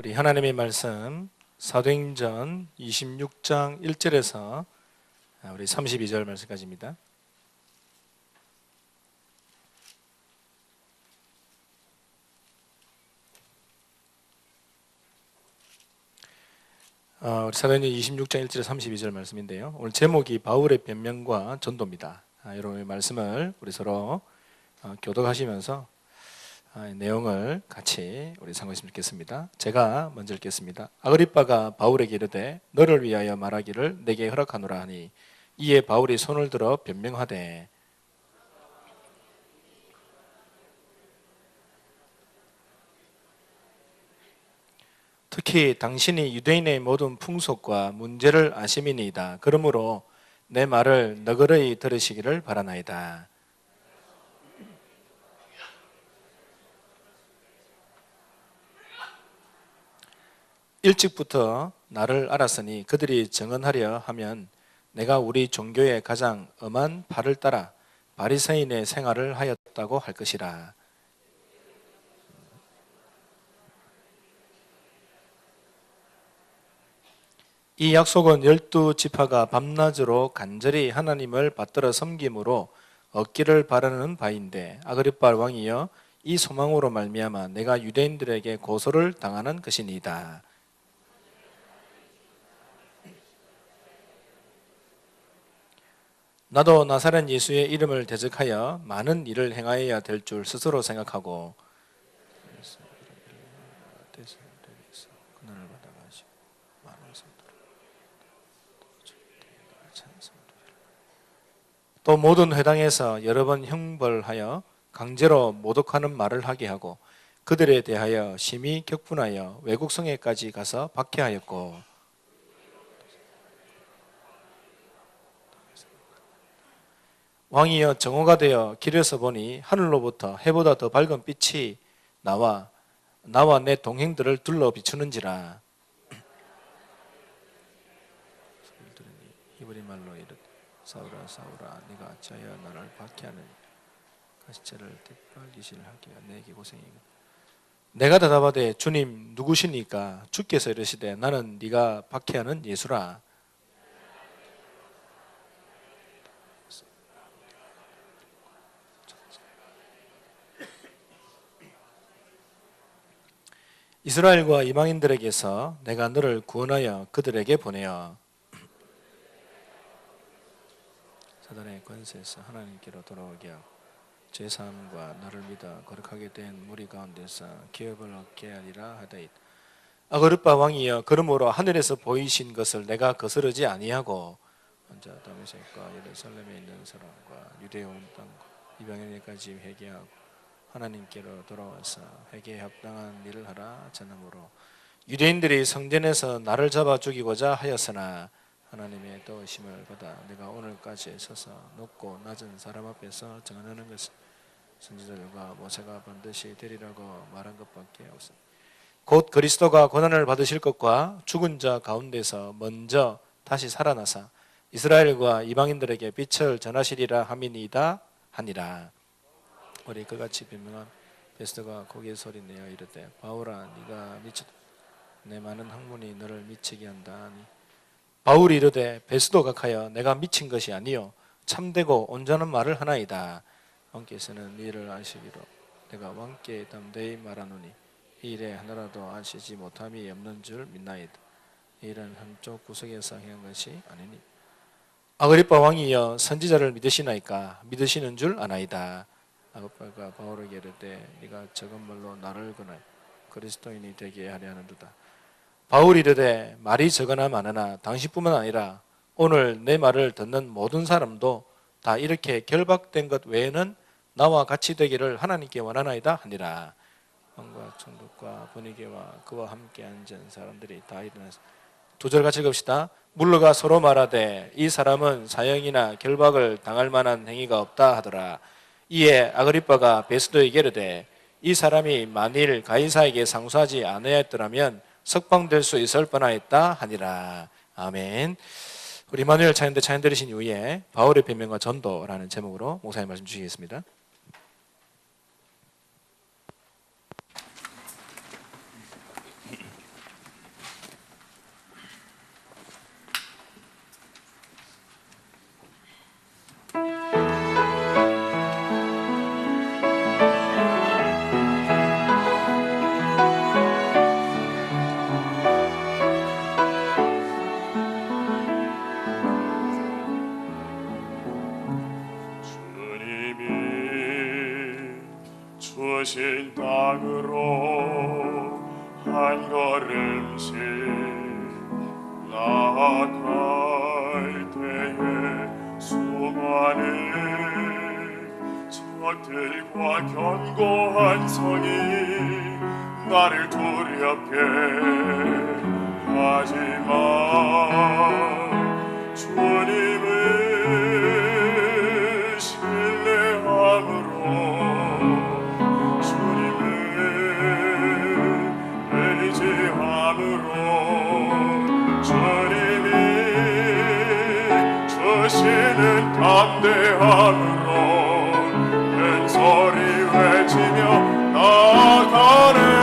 우리 하나님의 말씀 사도행전 26장 1절에서 우리 32절 말씀까지입니다. 우리 사도행전 26장 1절에서 32절 말씀인데요. 오늘 제목이 바울의 변명과 전도입니다. 여러분의 말씀을 우리 서로 교독하시면서 내용을 같이 우리 상고했으면 좋겠습니다. 제가 먼저 읽겠습니다. 아그리빠가 바울에게 이르되 너를 위하여 말하기를 내게 허락하노라 하니 이에 바울이 손을 들어 변명하되 특히 당신이 유대인의 모든 풍속과 문제를 아심이니이다. 그러므로 내 말을 너그러이 들으시기를 바라나이다. 일찍부터 나를 알았으니 그들이 증언하려 하면 내가 우리 종교의 가장 엄한 바를 따라 바리새인의 생활을 하였다고 할 것이라. 이 약속은 12지파가 밤낮으로 간절히 하나님을 받들어 섬김으로 얻기를 바라는 바인데 아그리빠 왕이여 이 소망으로 말미암아 내가 유대인들에게 고소를 당하는 것이니이다. 나도 나사렛 예수의 이름을 대적하여 많은 일을 행하여야 될 줄 스스로 생각하고 또 모든 회당에서 여러 번 형벌하여 강제로 모독하는 말을 하게 하고 그들에 대하여 심히 격분하여 외국 성에까지 가서 박해하였고 왕이여 정오가 되어 길에서 보니 하늘로부터 해보다 더 밝은 빛이 나와 내 동행들을 둘러 비추는지라. 히브리 말로 이르되 사울아 사울아 네가 어찌하여 나를 박해하느냐 가시체를 대빨기실 하기가 내게 고생이고 내가 대답하되 주님 누구시니까 주께서 이르시되 나는 네가 박해하는 예수라. 이스라엘과 이방인들에게서 내가 너를 구원하여 그들에게 보내어 사단의 권세에서 하나님께로 돌아오게 하고 죄사함과 나를 믿어 거룩하게 된 무리 가운데서 기업을 얻게 하리라 하되 아그리빠 왕이여 그러므로 하늘에서 보이신 것을 내가 거스르지 아니하고 먼저 다메섹과 예루살렘에 있는 사람과 유대에 온 땅과 이방인에까지 회개하고 하나님께로 돌아와서 회개에 합당한 일을 하라 전함으로 유대인들이 성전에서 나를 잡아 죽이고자 하였으나 하나님의 도우심을 받아 내가 오늘까지 서서 높고 낮은 사람 앞에서 증언하는 것은 선지자들과 모세가 반드시 되리라고 말한 것밖에 없습니다. 곧 그리스도가 고난을 받으실 것과 죽은 자 가운데서 먼저 다시 살아나사 이스라엘과 이방인들에게 빛을 전하시리라 함이니이다 하니라. 우리 그같이 변명한 베스더가 고개 소리내어 이르되 바울아 네가 미쳤다. 내 많은 학문이 너를 미치게 한다 하니 바울이 이르되 베스도가 하여 내가 미친 것이 아니요 참되고 온전한 말을 하나이다. 왕께서는 이를 아시기로 내가 왕께 담대히 말하노니 이 일에 하나라도 아시지 못함이 없는 줄 믿나이다. 이 일은 한쪽 구석에서 행한 것이 아니니 아그리빠 왕이여 선지자를 믿으시나이까 믿으시는 줄 아나이다. 아그리빠가 바울에게 이르되 네가 적은 말로 나를 권하여 그리스도인이 되게 하려 하는도다. 바울이 이르되 말이 적으나 많으나 당신뿐만 아니라 오늘 내 말을 듣는 모든 사람도 다 이렇게 결박된 것 외에는 나와 같이 되기를 하나님께 원하나이다 하니라. 왕과 총독과 분위기와 그와 함께 앉은 사람들이 다 일어나서 두 절 같이 읽읍시다. 물러가 서로 말하되 이 사람은 사형이나 결박을 당할 만한 행위가 없다 하더라. 이에 아그리빠가 베스도에게 이르되 이 사람이 만일 가이사에게 상소하지 아니하였더라면 석방될 수 있을 뻔하였다 하니라. 아멘. 우리 이마누엘 찬양대 찬양 들으신 이후에 바울의 변명과 전도라는 제목으로 목사님 말씀 주시겠습니다. 한 걸음씩 나아갈 때에 수많은 적들과 견고한 성이 나를 두렵게 하지만 주님을 신뢰함으로 의지함으로 주님이 주시는 담대함으로 큰 소리 외치며 나아가네.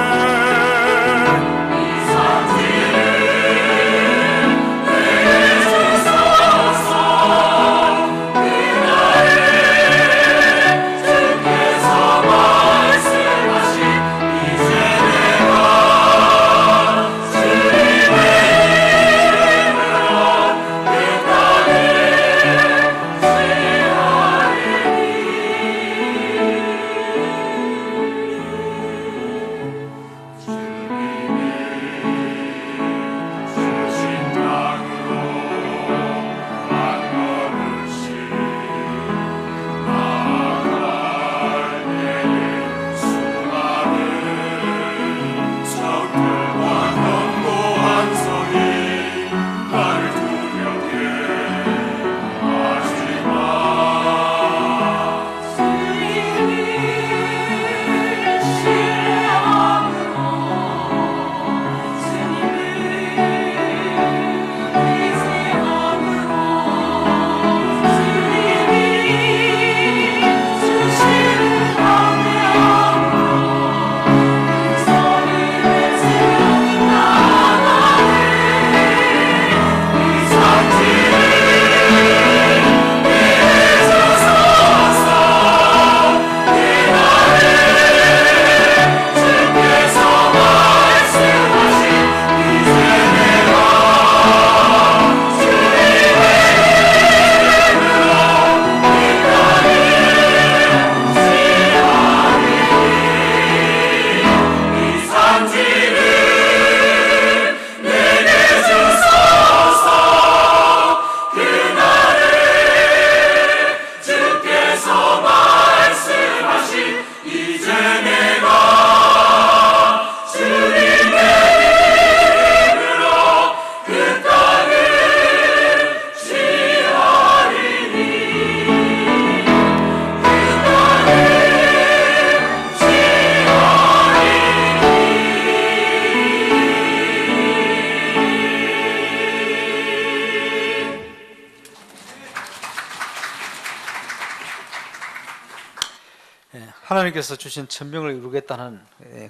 하나님께서 주신 천명을 이루겠다는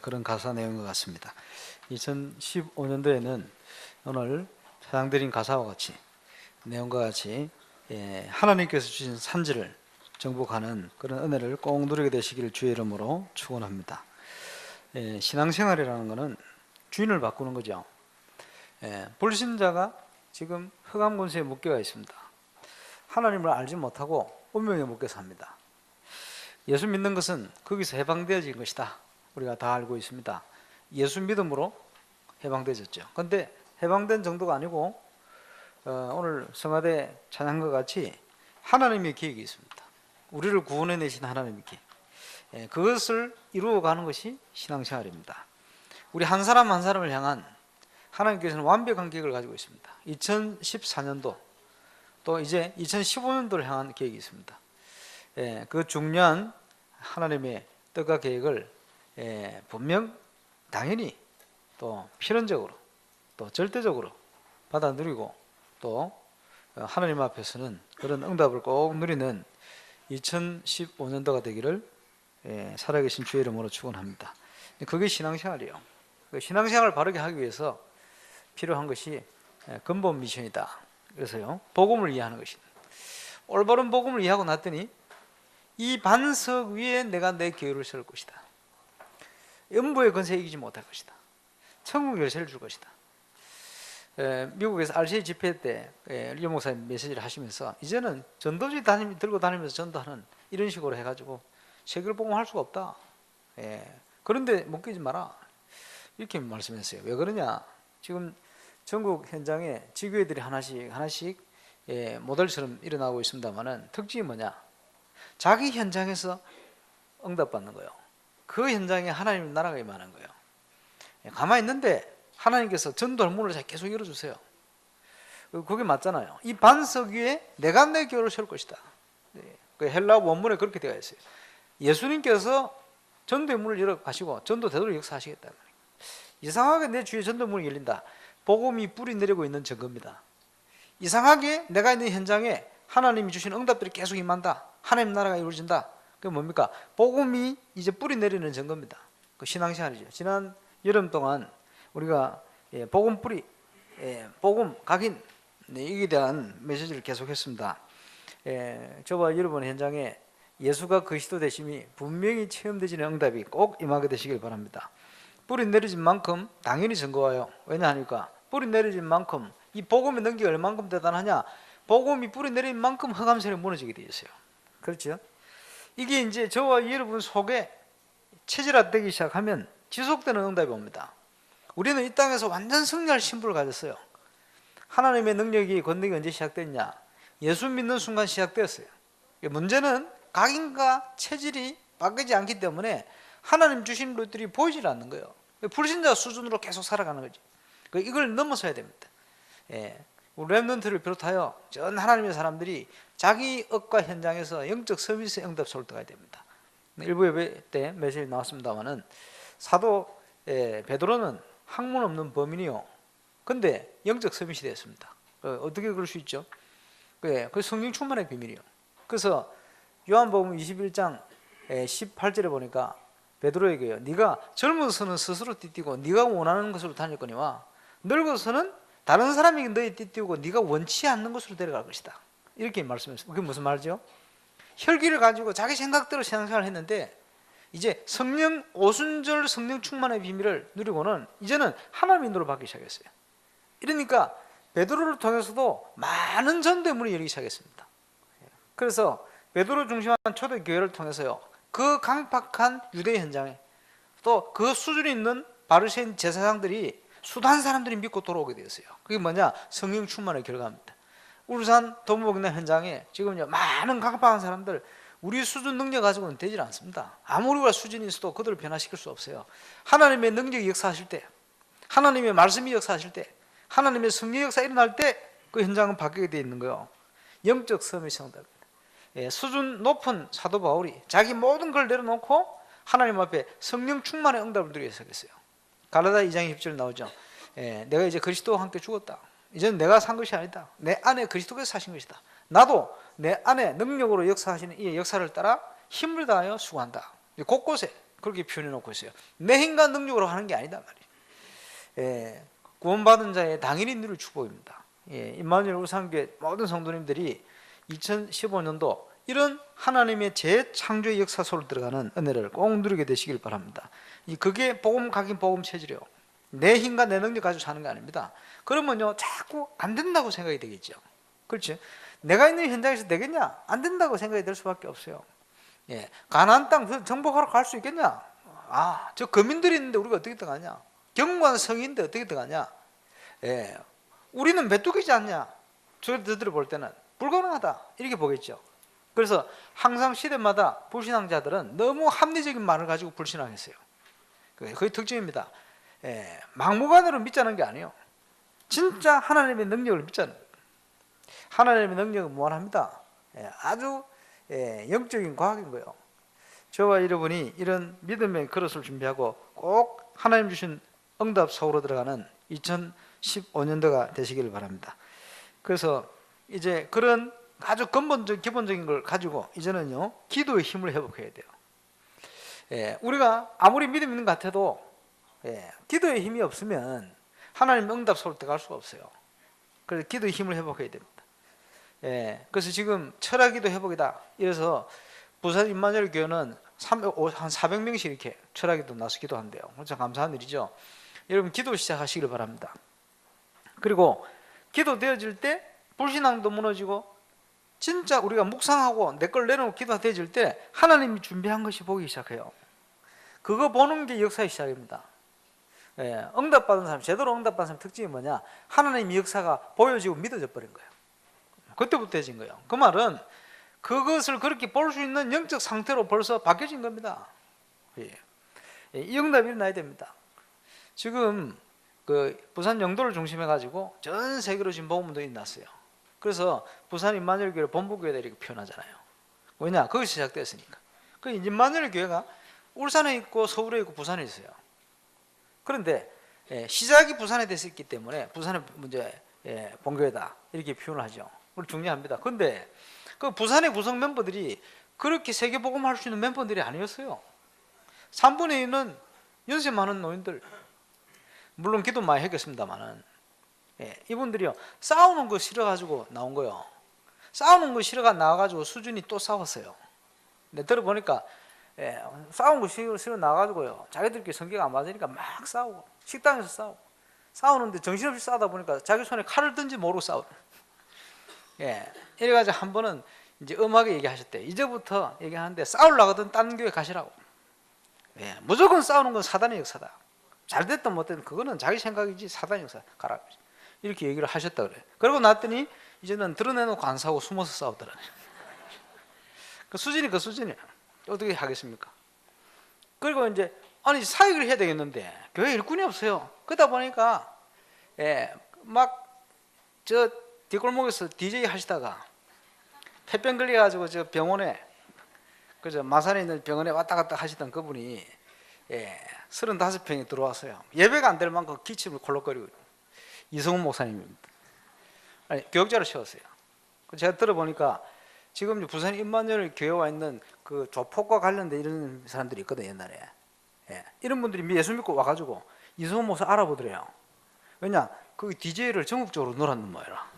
그런 가사 내용인 것 같습니다. 2015년도에는 오늘 사장드린 가사와 같이 내용과 같이 하나님께서 주신 산지를 정복하는 그런 은혜를 꼭 누리게 되시기를 주의 이름으로 축원합니다. 신앙생활이라는 것은 주인을 바꾸는 거죠. 불신자가 지금 흑암 권세에 묶여 있습니다. 하나님을 알지 못하고 운명에 묶여 삽니다. 예수 믿는 것은 거기서 해방되어진 것이다. 우리가 다 알고 있습니다. 예수 믿음으로 해방되어졌죠. 그런데 해방된 정도가 아니고 오늘 성화대 찬양과 같이 하나님의 계획이 있습니다. 우리를 구원해내신 하나님의 계획, 그것을 이루어가는 것이 신앙생활입니다. 우리 한 사람 한 사람을 향한 하나님께서는 완벽한 계획을 가지고 있습니다. 2014년도 또 이제 2015년도를 향한 계획이 있습니다. 그 중요한 하나님의 뜻과 계획을 분명 당연히 또 필연적으로 또 절대적으로 받아 누리고 또 하나님 앞에서는 그런 응답을 꼭 누리는 2015년도가 되기를 살아계신 주의 이름으로 축원합니다. 그게 신앙생활이에요. 신앙생활을 바르게 하기 위해서 필요한 것이 근본 미션이다. 그래서요, 복음을 이해하는 것이다. 올바른 복음을 이해하고 났더니 이 반석 위에 내가 내 교회를 세울 것이다. 음부의 권세에 이기지 못할 것이다. 천국 열쇠를 줄 것이다. 미국에서 RCA 집회 때 리 목사님 메시지를 하시면서 이제는 전도지 들고 다니면서 전도하는 이런 식으로 해가지고 세계를 복음할 수가 없다. 그런데 묶이지 마라. 이렇게 말씀했어요. 왜 그러냐? 지금 전국 현장에 지교회들이 하나씩 모델처럼 일어나고 있습니다만은 특징이 뭐냐? 자기 현장에서 응답받는 거예요. 그 현장에 하나님의 나라가 임하는 거예요. 가만히 있는데 하나님께서 전도할 문을 계속 열어주세요. 그게 맞잖아요. 이 반석 위에 내가 내 교회를 세울 것이다. 그 헬라 원문에 그렇게 되어 있어요. 예수님께서 전도의 문을 열어 가시고 전도 대도로 역사하시겠다. 이상하게 내 주위에 전도 문이 열린다. 복음이 뿌리 내리고 있는 증거입니다. 이상하게 내가 있는 현장에 하나님이 주신 응답들이 계속 임한다. 하나님 나라가 이루어진다. 그게 뭡니까? 복음이 이제 뿌리 내리는 증거입니다. 그 신앙생활이죠. 지난 여름 동안 우리가 복음 뿌리, 복음 각인 이에 대한 메시지를 계속했습니다. 저와 여러분 현장에 예수가 그리스도 되심이 분명히 체험되지는 응답이 꼭 임하게 되시길 바랍니다. 뿌리 내려진 만큼 당연히 증거와요. 왜냐하니까 뿌리 내려진 만큼 이 복음의 능력이 얼만큼 대단하냐? 복음이 뿌리 내린 만큼 흑암세력이 무너지게 되어 있어요. 그렇죠? 이게 이제 저와 여러분 속에 체질화되기 시작하면 지속되는 응답이 옵니다. 우리는 이 땅에서 완전 승리할 신분을 가졌어요. 하나님의 능력이 권능이 언제 시작됐냐? 예수 믿는 순간 시작되었어요. 문제는 각인과 체질이 바뀌지 않기 때문에 하나님 주신 것들이 보이질 않는 거예요. 불신자 수준으로 계속 살아가는 거지. 이걸 넘어서야 됩니다. 우리 랩런트를 비롯하여 전 하나님의 사람들이 자기 억과 현장에서 영적 서비스 응답 속을 들어가야 됩니다. 일부 예배 때 메시지 나왔습니다만은 사도 베드로는 학문 없는 범인이요. 근데 영적 서밋이 되었습니다. 어떻게 그럴 수 있죠? 그 성령 충만의 비밀이요. 그래서 요한복음 21장 18절에 보니까 베드로에게요. 네가 젊어서는 스스로 띠뛰고 네가 원하는 것으로 다녔거니와 늙어서는 다른 사람이 너희 띠뛰고 네가 원치 않는 것으로 데려갈 것이다. 이렇게 말씀했어요. 그게 무슨 말이죠? 혈기를 가지고 자기 생각대로 신앙생활을 했는데 이제 성령 오순절 성령 충만의 비밀을 누리고는 이제는 하나님의 인도를 받기 시작했어요. 이러니까 베드로를 통해서도 많은 전도의 문이 열리기 시작했습니다. 그래서 베드로 중심한 초대교회를 통해서요, 그 강팍한 유대 현장에 또 그 수준이 있는 바리새인 제사장들이 수단 사람들이 믿고 돌아오게 되었어요. 그게 뭐냐? 성령 충만의 결과입니다. 울산 도무복나 현장에 지금요 많은 강팍한 사람들, 우리 수준 능력 가지고는 되질 않습니다. 아무리 우리가 수준이 있어도 그들을 변화시킬 수 없어요. 하나님의 능력이 역사하실 때, 하나님의 말씀이 역사하실 때, 하나님의 성령 역사 일어날 때 그 현장은 바뀌게 되어 있는 거예요. 영적 섬의 성답입니다. 수준 높은 사도 바울이 자기 모든 걸 내려놓고 하나님 앞에 성령 충만의 응답을 누리기 시작했어요. 갈라디아 2장 10절 나오죠. 내가 이제 그리스도와 함께 죽었다. 이제는 내가 산 것이 아니다. 내 안에 그리스도께서 사신 것이다. 나도 내 안에 능력으로 역사하시는 이 역사를 따라 힘을 다하여 수고한다. 곳곳에 그렇게 표현해 놓고 있어요. 내 힘과 능력으로 하는 게 아니다 말이에요. 구원받은 자의 당연히 누릴 축복입니다. 임마누엘 울산교회 모든 성도님들이 2015년도 이런 하나님의 재창조의 역사 속으로 들어가는 은혜를 꼭 누리게 되시길 바랍니다. 그게 복음 각인 복음 체질이요. 내 힘과 내 능력 가지고 사는 게 아닙니다. 그러면요 자꾸 안 된다고 생각이 되겠죠. 그렇지? 내가 있는 현장에서 되겠냐? 안 된다고 생각이 될 수밖에 없어요. 가나안 땅 정복하러 갈 수 있겠냐? 저 거민들이 있는데 우리가 어떻게 들어가냐? 경관 성인데 어떻게 들어가냐? 우리는 메뚜기지 않냐? 저들을 볼 때는 불가능하다 이렇게 보겠죠. 그래서 항상 시대마다 불신앙자들은 너무 합리적인 말을 가지고 불신앙했어요. 그게 특징입니다. 막무가내로 믿자는 게 아니에요. 진짜 하나님의 능력을 믿자는 거예요. 하나님의 능력은 무한합니다. 아주 영적인 과학인 거예요. 저와 여러분이 이런 믿음의 그릇을 준비하고 꼭 하나님 주신 응답 속으로 들어가는 2015년도가 되시기를 바랍니다. 그래서 이제 그런 아주 근본적 기본적인 걸 가지고 이제는요 기도의 힘을 회복해야 돼요. 우리가 아무리 믿음 있는 것 같아도 기도의 힘이 없으면 하나님 응답 속으로 들어갈 수가 없어요. 그래서 기도의 힘을 회복해야 됩니다. 그래서 지금 철학기도 회복이다. 이래서 부산 임마누엘 교회는 한 400명씩 이렇게 철학기도 나서 기도한대요. 참 감사한 일이죠. 여러분 기도 시작하시길 바랍니다. 그리고 기도 되어질 때 불신앙도 무너지고 진짜 우리가 묵상하고 내 걸 내놓고 기도가 되어질 때 하나님이 준비한 것이 보기 시작해요. 그거 보는 게 역사의 시작입니다. 응답받은 사람, 제대로 응답받은 사람 특징이 뭐냐? 하나님의 역사가 보여지고 믿어져 버린 거예요. 그때부터 해진 거예요. 그 말은 그것을 그렇게 볼 수 있는 영적 상태로 벌써 바뀌어진 겁니다. 이 응답이 일어나야 됩니다. 지금 그 부산 영도를 중심해 가지고 전 세계로 지금 복음운동이 났어요. 그래서 부산 임마누엘 교회를 본부교회다 이렇게 표현하잖아요. 왜냐? 거기서 시작됐으니까. 그 임마누엘 교회가 울산에 있고 서울에 있고 부산에 있어요. 그런데 시작이 부산에 됐었기 때문에 부산의 문제 본교회다 이렇게 표현을 하죠. 그걸 중요합니다. 그런데 그 부산의 구성 멤버들이 그렇게 세계 복음할 수 있는 멤버들이 아니었어요. 3분의 2는 연세 많은 노인들, 물론 기도 많이 했겠습니다만은 이분들이요 싸우는 거 싫어가지고 나온 거요. 싸우는 거 싫어가 나와가지고 수준이 또 싸웠어요. 근데 들어보니까 싸운 거 싫어 나와가지고요 자기들끼리 성격 안 맞으니까 막 싸우고 식당에서 싸우는데 정신없이 싸우다 보니까 자기 손에 칼을 든지 모르고 싸우고 이래가지고 한 번은 이제 엄하게 얘기하셨대. 이제부터 얘기하는데 싸우려고 하든 딴 교회 가시라고. 무조건 싸우는 건 사단의 역사다. 잘 됐든 못됐든 그거는 자기 생각이지 사단의 역사 가라 이렇게 얘기를 하셨다 그래. 그러고 났더니 이제는 드러내놓고 안 싸우고 숨어서 싸우더라고요. 그 수준이 그 수준이에요. 어떻게 하겠습니까? 그리고 이제 아니 사역을 해야 되겠는데 교회 일꾼이 없어요. 그러다 보니까 막 저 뒷골목에서 DJ 하시다가 폐병 걸려가지고 저 병원에 그저 마산에 있는 병원에 왔다 갔다 하시던 그분이 35평이 들어왔어요. 예배가 안 될 만큼 기침을 콜록거리고 이성훈 목사님입니다. 아니, 교역자로 세웠어요. 제가 들어보니까 지금 부산 임마누엘 교회에 와 있는 그 조폭과 관련된 이런 사람들이 있거든 옛날에. 이런 분들이 예수 믿고 와가지고 이성훈 목사 알아보더래요. 왜냐? 그 DJ를 전국적으로 놀았는 모양이라.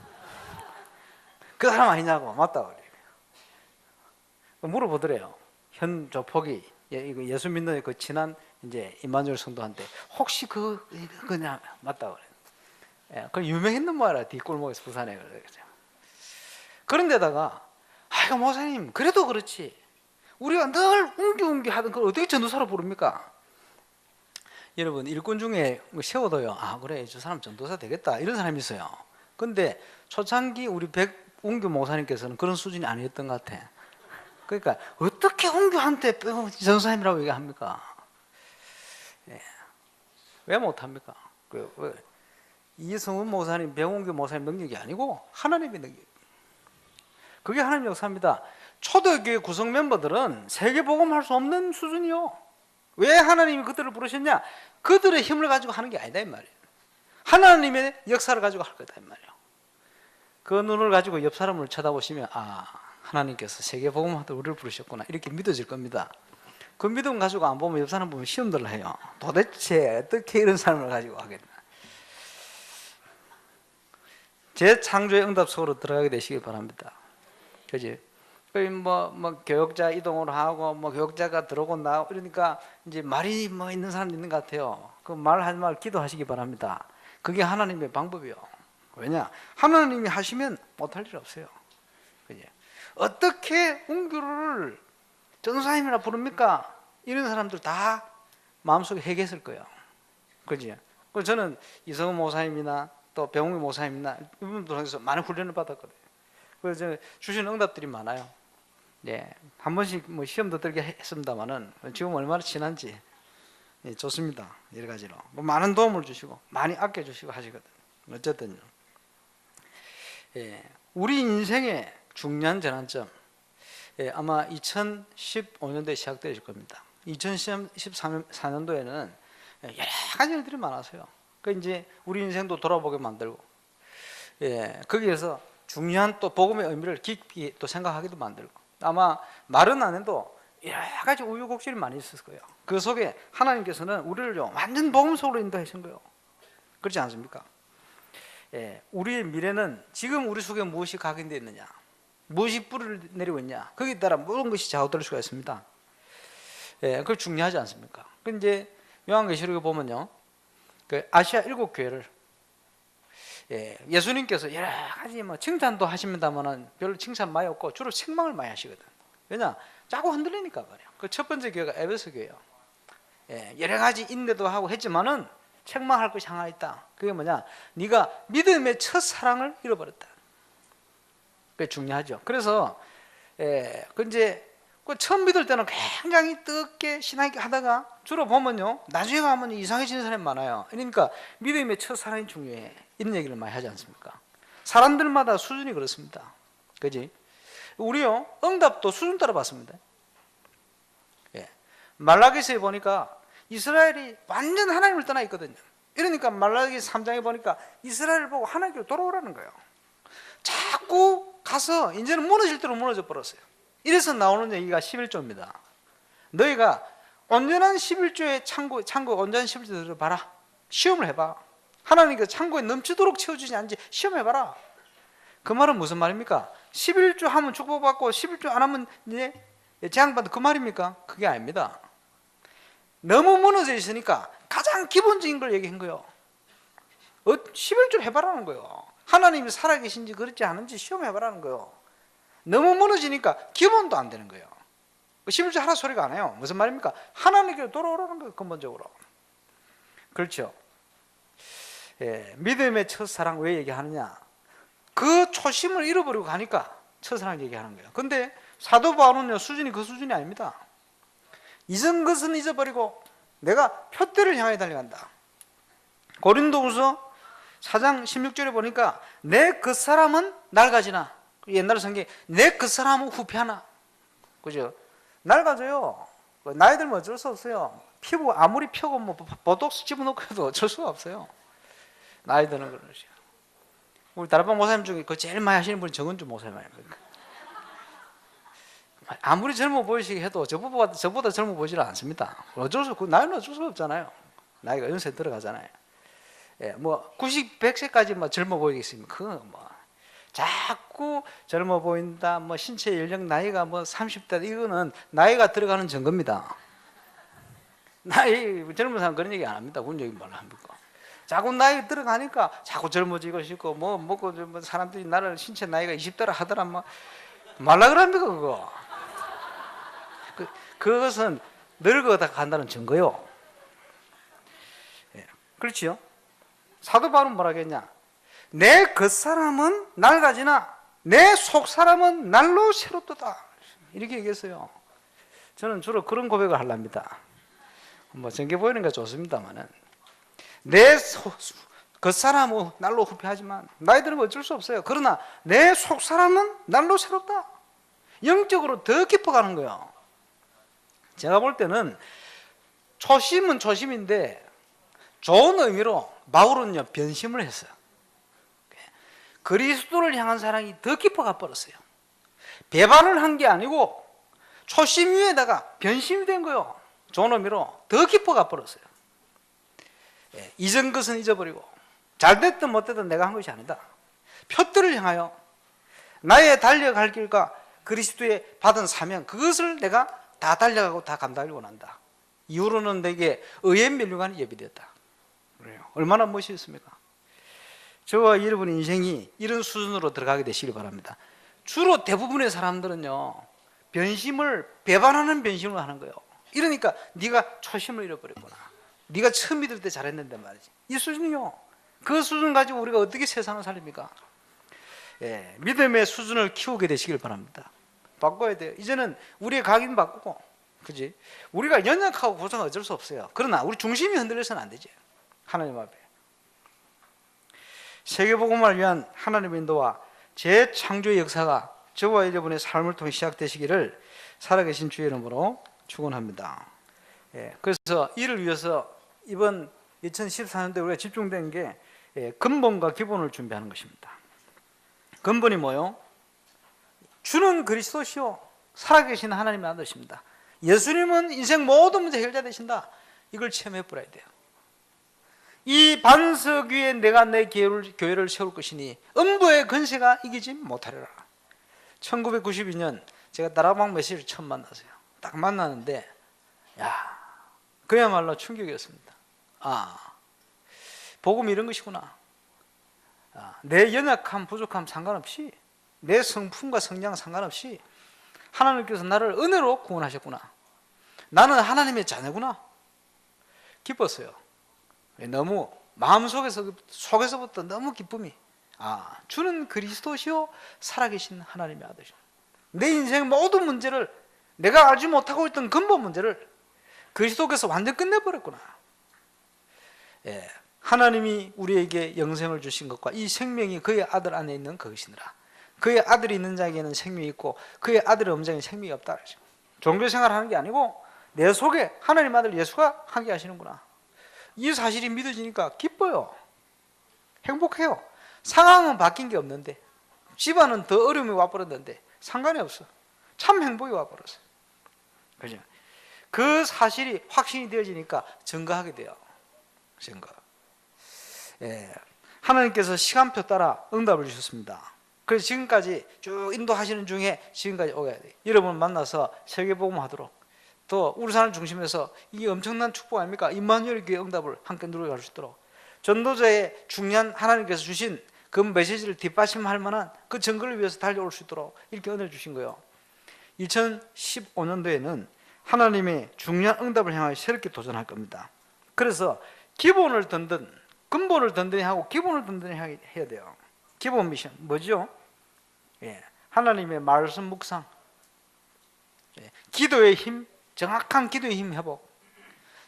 그 사람 아니냐고 맞다고 그래요. 물어보더래요. 현 조폭이 예수 믿는 그 친한 이제 임마누엘 성도한테 혹시 그냥 맞다고 그래요. 그 유명했는 모양이라 뒷골목에서 부산에 그러죠. 그런데다가 아이고 목사님 그래도 그렇지 우리가 늘 웅기웅기 하던 걸 어떻게 전도사로 부릅니까? 여러분 일꾼 중에 세워도요 그래 저 사람 전도사 되겠다 이런 사람이 있어요. 근데 초창기 우리 백운규 목사님께서는 그런 수준이 아니었던 것 같아. 그러니까 어떻게 운규한테 전도사님이라고 얘기합니까? 왜 못합니까? 이성훈 목사님, 백운규 목사님 능력이 아니고 하나님의 능력. 그게 하나님의 역사입니다. 초대교회 구성 멤버들은 세계복음할 수 없는 수준이요. 왜 하나님이 그들을 부르셨냐? 그들의 힘을 가지고 하는 게 아니다 이 말이에요. 하나님의 역사를 가지고 할 거다 이 말이에요. 그 눈을 가지고 옆 사람을 쳐다보시면 하나님께서 세계복음하다 우리를 부르셨구나 이렇게 믿어질 겁니다. 그 믿음 가지고 안 보면 옆 사람 보면 시험들을 해요. 도대체 어떻게 이런 사람을 가지고 하겠나? 재창조의 응답 속으로 들어가게 되시길 바랍니다. 그지? 뭐 교역자 이동을 하고 뭐 교역자가 들어오고 나오고 이러니까 이제 말이 뭐 있는 사람 있는 것 같아요. 그 말하지 말고 기도하시기 바랍니다. 그게 하나님의 방법이요. 왜냐? 하나님이 하시면 못할 일 없어요. 그지? 어떻게 운규를 전도사님이라 부릅니까? 이런 사람들 다 마음속에 회개했을 거예요. 그지? 그래서 저는 이성훈 목사님이나 또 병웅이 목사님이나 이분들에서 많은 훈련을 받았거든요. 그래서 주시는 응답들이 많아요. 한 번씩 뭐 시험도 들게 했습니다만은 지금 얼마나 친한지 좋습니다. 여러 가지로 많은 도움을 주시고 많이 아껴주시고 하시거든. 어쨌든요. 우리 인생의 중요한 전환점 아마 2015년도에 시작될 겁니다. 2014년도에는 여러 가지 일들이 많았어요. 그 이제 우리 인생도 돌아보게 만들고 거기에서 중요한 또 복음의 의미를 깊이 또 생각하기도 만들고 아마 말은 안 해도 여러 가지 우여곡절이 많이 있을 거예요. 그 속에 하나님께서는 우리를 완전 복음 속으로 인도하신 거예요. 그렇지 않습니까? 우리의 미래는 지금 우리 속에 무엇이 각인되어 있느냐, 무엇이 뿌리를 내리고 있냐, 거기에 따라 모든 것이 좌우될 수가 있습니다. 그거 중요하지 않습니까? 그 이제 요한계시록에 보면요, 그 아시아 7교회를 예수님께서 여러 가지 뭐 칭찬도 하십니다만은 별로 칭찬 많이 없고 주로 책망을 많이 하시거든. 왜냐? 자꾸 흔들리니까 그래요. 그 첫 번째 교회가 에베소 교회예요. 여러 가지 인내도 하고 했지만은 책망할 것이 하나 있다. 그게 뭐냐? 네가 믿음의 첫 사랑을 잃어버렸다. 그게 중요하죠. 그래서 이제 처음 믿을 때는 굉장히 뜨겁게 신앙있게 하다가 주로 보면요, 나중에 가면 이상해지는 사람이 많아요. 그러니까 믿음의 첫 사랑이 중요해. 이런 얘기를 많이 하지 않습니까? 사람들마다 수준이 그렇습니다. 그지? 우리요, 응답도 수준 따라 받습니다. 말라기서에 보니까 이스라엘이 완전 하나님을 떠나 있거든요. 이러니까 말라기 3장에 보니까 이스라엘을 보고 하나님께로 돌아오라는 거예요. 자꾸 가서 이제는 무너질 대로 무너져 버렸어요. 이래서 나오는 얘기가 11조입니다. 너희가 온전한 11조의 창고 온전한 11조를 봐라. 시험을 해봐. 하나님께서 창고에 넘치도록 채워주지 않는지 시험해봐라. 그 말은 무슨 말입니까? 11조 하면 축복받고 11조 안 하면 이제 재앙받는 그 말입니까? 그게 아닙니다. 너무 무너져 있으니까 가장 기본적인 걸 얘기한 거예요. 11조 해봐라는 거예요. 하나님이 살아계신지 그렇지 않은지 시험해봐라는 거예요. 너무 무너지니까 기본도 안 되는 거예요. 11조 하라 소리가 안 해요. 무슨 말입니까? 하나님께로 돌아오라는 거예요. 근본적으로. 그렇죠. 믿음의 첫사랑 왜 얘기하느냐? 그 초심을 잃어버리고 가니까 첫사랑 얘기하는 거예요. 근데 사도 바울은요, 수준이 그 수준이 아닙니다. 이전 것은 잊어버리고 내가 표대를 향해 달려간다. 고린도후서 4장 16절에 보니까 내 그 사람은 낡아지나, 옛날 성경에 내 그 사람은 후패하나, 그죠? 낡아져요. 나이 들면 어쩔 수 없어요. 피부 아무리 펴고 뭐 보톡스 집어넣고 해도 어쩔 수가 없어요. 나이 드는 것이요. 우리 다락방 목사님 중에 그 제일 많이 하시는 분이 정은주 목사님 아닙니까? 아무리 젊어 보이시게 해도 저보다 젊어 보이지는 않습니다. 어쩔 수 없고, 나이는 어쩔 수 없잖아요. 나이가 연세 들어가잖아요. 뭐 90, 100세까지 뭐 젊어 보이겠습니까? 그건 뭐 자꾸 젊어 보인다, 뭐 신체 연령 나이가 뭐 30대, 이거는 나이가 들어가는 증거입니다. 나이 젊은 사람 그런 얘기 안 합니다. 그런 얘기 말로 합니까? 자꾸 나이 들어가니까 자꾸 젊어지고 싶고 뭐 먹고 뭐 사람들이 나를 신체 나이가 20대라 하더라 뭐 말라 그럽니까 그거? 그것은 늙어다 간다는 증거요. 그렇지요? 사도 바울은 뭐라 했냐? 내 겉사람은 낡아지나 내 속사람은 날로 새롭도다. 이렇게 얘기했어요. 저는 주로 그런 고백을 하랍니다. 뭐 전개 보이는 게 좋습니다만은 내 겉사람은 날로 후패하지만 나이 들면 어쩔 수 없어요. 그러나 내 속사람은 날로 새롭다. 영적으로 더 깊어가는 거예요. 제가 볼 때는 초심은 초심인데 좋은 의미로 바울은요 변심을 했어요. 그리스도를 향한 사랑이 더 깊어가 버렸어요. 배반을 한 게 아니고 초심 위에다가 변심이 된 거예요. 좋은 의미로 더 깊어가 버렸어요. 이전 것은 잊어버리고 잘됐든 못됐든 내가 한 것이 아니다. 표들을 향하여 나의 달려갈 길과 그리스도의 받은 사명, 그것을 내가 다 달려가고 다 감당하려고 한다. 이후로는 내게 의의 면류관이 예비되었다. 그래요. 얼마나 멋있습니까? 저와 여러분 인생이 이런 수준으로 들어가게 되시길 바랍니다. 주로 대부분의 사람들은요 변심을 배반하는 변심을 하는 거예요. 이러니까 네가 초심을 잃어버렸구나. 네가 처음 믿을 때 잘했는데 말이지. 이 수준이요. 그 수준 가지고 우리가 어떻게 세상을 살립니까? 믿음의 수준을 키우게 되시길 바랍니다. 바꿔야 돼요. 이제는 우리의 각인 바꾸고, 그지? 우리가 연약하고 고생 어쩔 수 없어요. 그러나 우리 중심이 흔들려서는 안 되지. 하나님 앞에. 세계복음을 위한 하나님의 인도와 재창조의 역사가 저와 여러분의 삶을 통해 시작되시기를 살아계신 주의 이름으로 축원합니다. 그래서 이를 위해서 이번 2014년도에 우리가 집중된 게 근본과 기본을 준비하는 것입니다. 근본이 뭐요? 주는 그리스도시요 살아계신 하나님의 아들이십니다. 예수님은 인생 모든 문제 해결자 되신다. 이걸 체험해 보아야 돼요. 이 반석 위에 내가 내 교회를 세울 것이니 음부의 권세가 이기지 못하리라. 1992년 제가 다락방 메시지를 처음 만났어요. 딱 만나는데 야, 그야말로 충격이었습니다. 복음이 이런 것이구나. 내 연약함, 부족함 상관없이, 내 성품과 성장 상관없이 하나님께서 나를 은혜로 구원하셨구나. 나는 하나님의 자녀구나. 기뻤어요. 너무 속에서부터 너무 기쁨이, 주는 그리스도시요 살아계신 하나님의 아들이시오. 내 인생 모든 문제를, 내가 알지 못하고 있던 근본 문제를 그리스도께서 완전 끝내버렸구나. 하나님이 우리에게 영생을 주신 것과 이 생명이 그의 아들 안에 있는 그것이니라. 그의 아들이 있는 자에게는 생명이 있고 그의 아들의 없는 자에게는 생명이 없다. 종교생활 하는 게 아니고 내 속에 하나님 아들 예수가 함께 하시는구나. 이 사실이 믿어지니까 기뻐요. 행복해요. 상황은 바뀐 게 없는데, 집안은 더 어려움이 와버렸는데 상관이 없어. 참 행복이 와버렸어요. 그죠? 그 사실이 확신이 되어지니까 증거하게 돼요. 증거. 하나님께서 시간표 따라 응답을 주셨습니다. 그래서 지금까지 쭉 인도하시는 중에 지금까지 오게 돼요. 여러분 만나서 세계복음 하도록, 또 울산을 중심해서 이 엄청난 축복 아닙니까? 임마누엘 교회 응답을 함께 누려갈 수 있도록, 전도자의 중요한 하나님께서 주신 그 메시지를 뒷받침할 만한 그 증거를 위해서 달려올 수 있도록 이렇게 은혜를 주신 거예요. 2015년도에는 하나님의 중요한 응답을 향하여 새롭게 도전할 겁니다. 그래서 기본을 든든, 근본을 든든히 하고 기본을 든든히 해야 돼요. 기본 미션 뭐죠? 하나님의 말씀 묵상, 기도의 힘, 정확한 기도의 힘 회복,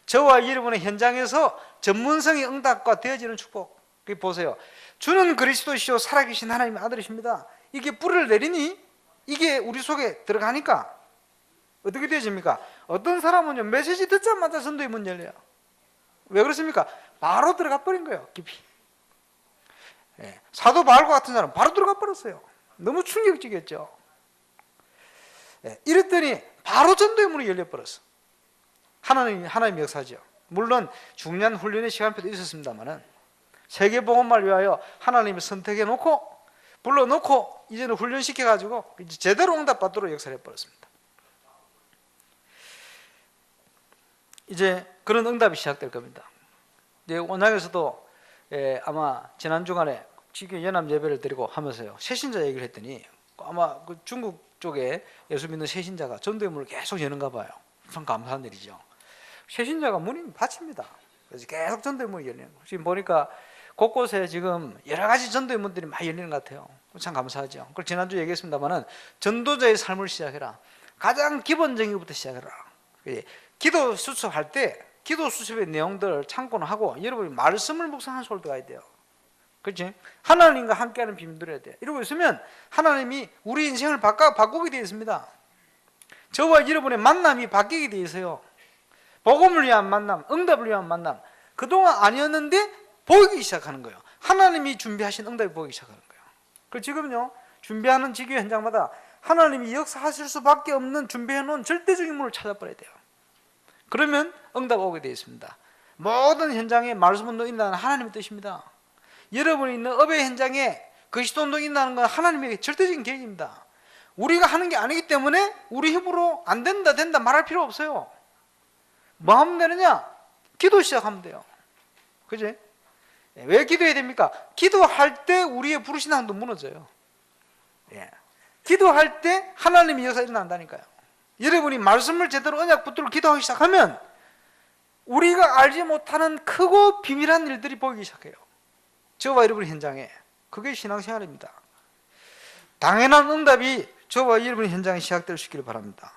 저와 여러분의 현장에서 전문성의 응답과 되어지는 축복. 보세요. 주는 그리스도시요 살아계신 하나님의 아들이십니다. 이게 뿌리를 내리니 이게 우리 속에 들어가니까 어떻게 되어집니까? 어떤 사람은요, 메시지 듣자마자 전도의 문 열려요. 왜 그렇습니까? 바로 들어가 버린 거예요. 깊이. 사도 바울과 같은 사람 바로 들어가 버렸어요. 너무 충격적이었죠. 이랬더니 바로 전도의 문이 열려버렸어. 하나님의 역사죠. 물론 중요한 훈련의 시간표도 있었습니다만은 세계복음을 위하여 하나님이 선택해놓고 불러놓고 이제는 훈련시켜가지고 이제 제대로 응답받도록 역사를 해버렸습니다. 이제 그런 응답이 시작될 겁니다. 원장에서도 아마 지난 주간에 지금 연합 예배를 드리고 하면서요, 새신자 얘기를 했더니 아마 그 중국 쪽에 예수 믿는 새신자가 전도의 문을 계속 여는가 봐요. 참 감사한 일이죠. 새신자가 문이 닫힙니다. 그래서 계속 전도의 문이 열리는 거예요. 지금 보니까 곳곳에 지금 여러 가지 전도의 문들이 많이 열리는 것 같아요. 참 감사하죠. 그걸 지난주 얘기했습니다만은 전도자의 삶을 시작해라. 가장 기본적인 것부터 시작해라. 기도 수습할 때 기도 수습의 내용들을 참고는 하고 여러분이 말씀을 묵상하는 소리도 가야 돼요. 그렇지? 하나님과 함께하는 비밀 누려야 돼요. 이러고 있으면 하나님이 우리 인생을 바꾸게 되어 있습니다. 저와 여러분의 만남이 바뀌게 되어 있어요. 복음을 위한 만남, 응답을 위한 만남. 그동안 아니었는데 보이기 시작하는 거예요. 하나님이 준비하신 응답이 보이기 시작하는 거예요. 그리고 지금요, 준비하는 지교 현장마다 하나님이 역사하실 수밖에 없는 준비해놓은 절대적인 문을 찾아버려야 돼요. 그러면 응답 오게 되어 있습니다. 모든 현장에 말씀 운동이 있다는 하나님의 뜻입니다. 여러분이 있는 업의 현장에 그리스도 운동이 있다는 건 하나님의 절대적인 계획입니다. 우리가 하는 게 아니기 때문에 우리 힘으로 안 된다 말할 필요 없어요. 뭐 하면 되느냐? 기도 시작하면 돼요. 그지? 왜 기도해야 됩니까? 기도할 때 우리의 부르신함도 무너져요. 기도할 때 하나님의 역사가 일어난다니까요. 여러분이 말씀을 제대로 언약 붙들고 기도하기 시작하면 우리가 알지 못하는 크고 비밀한 일들이 보이기 시작해요. 저와 여러분 현장에. 그게 신앙생활입니다. 당연한 응답이 저와 여러분 현장에 시작될 수 있기를 바랍니다.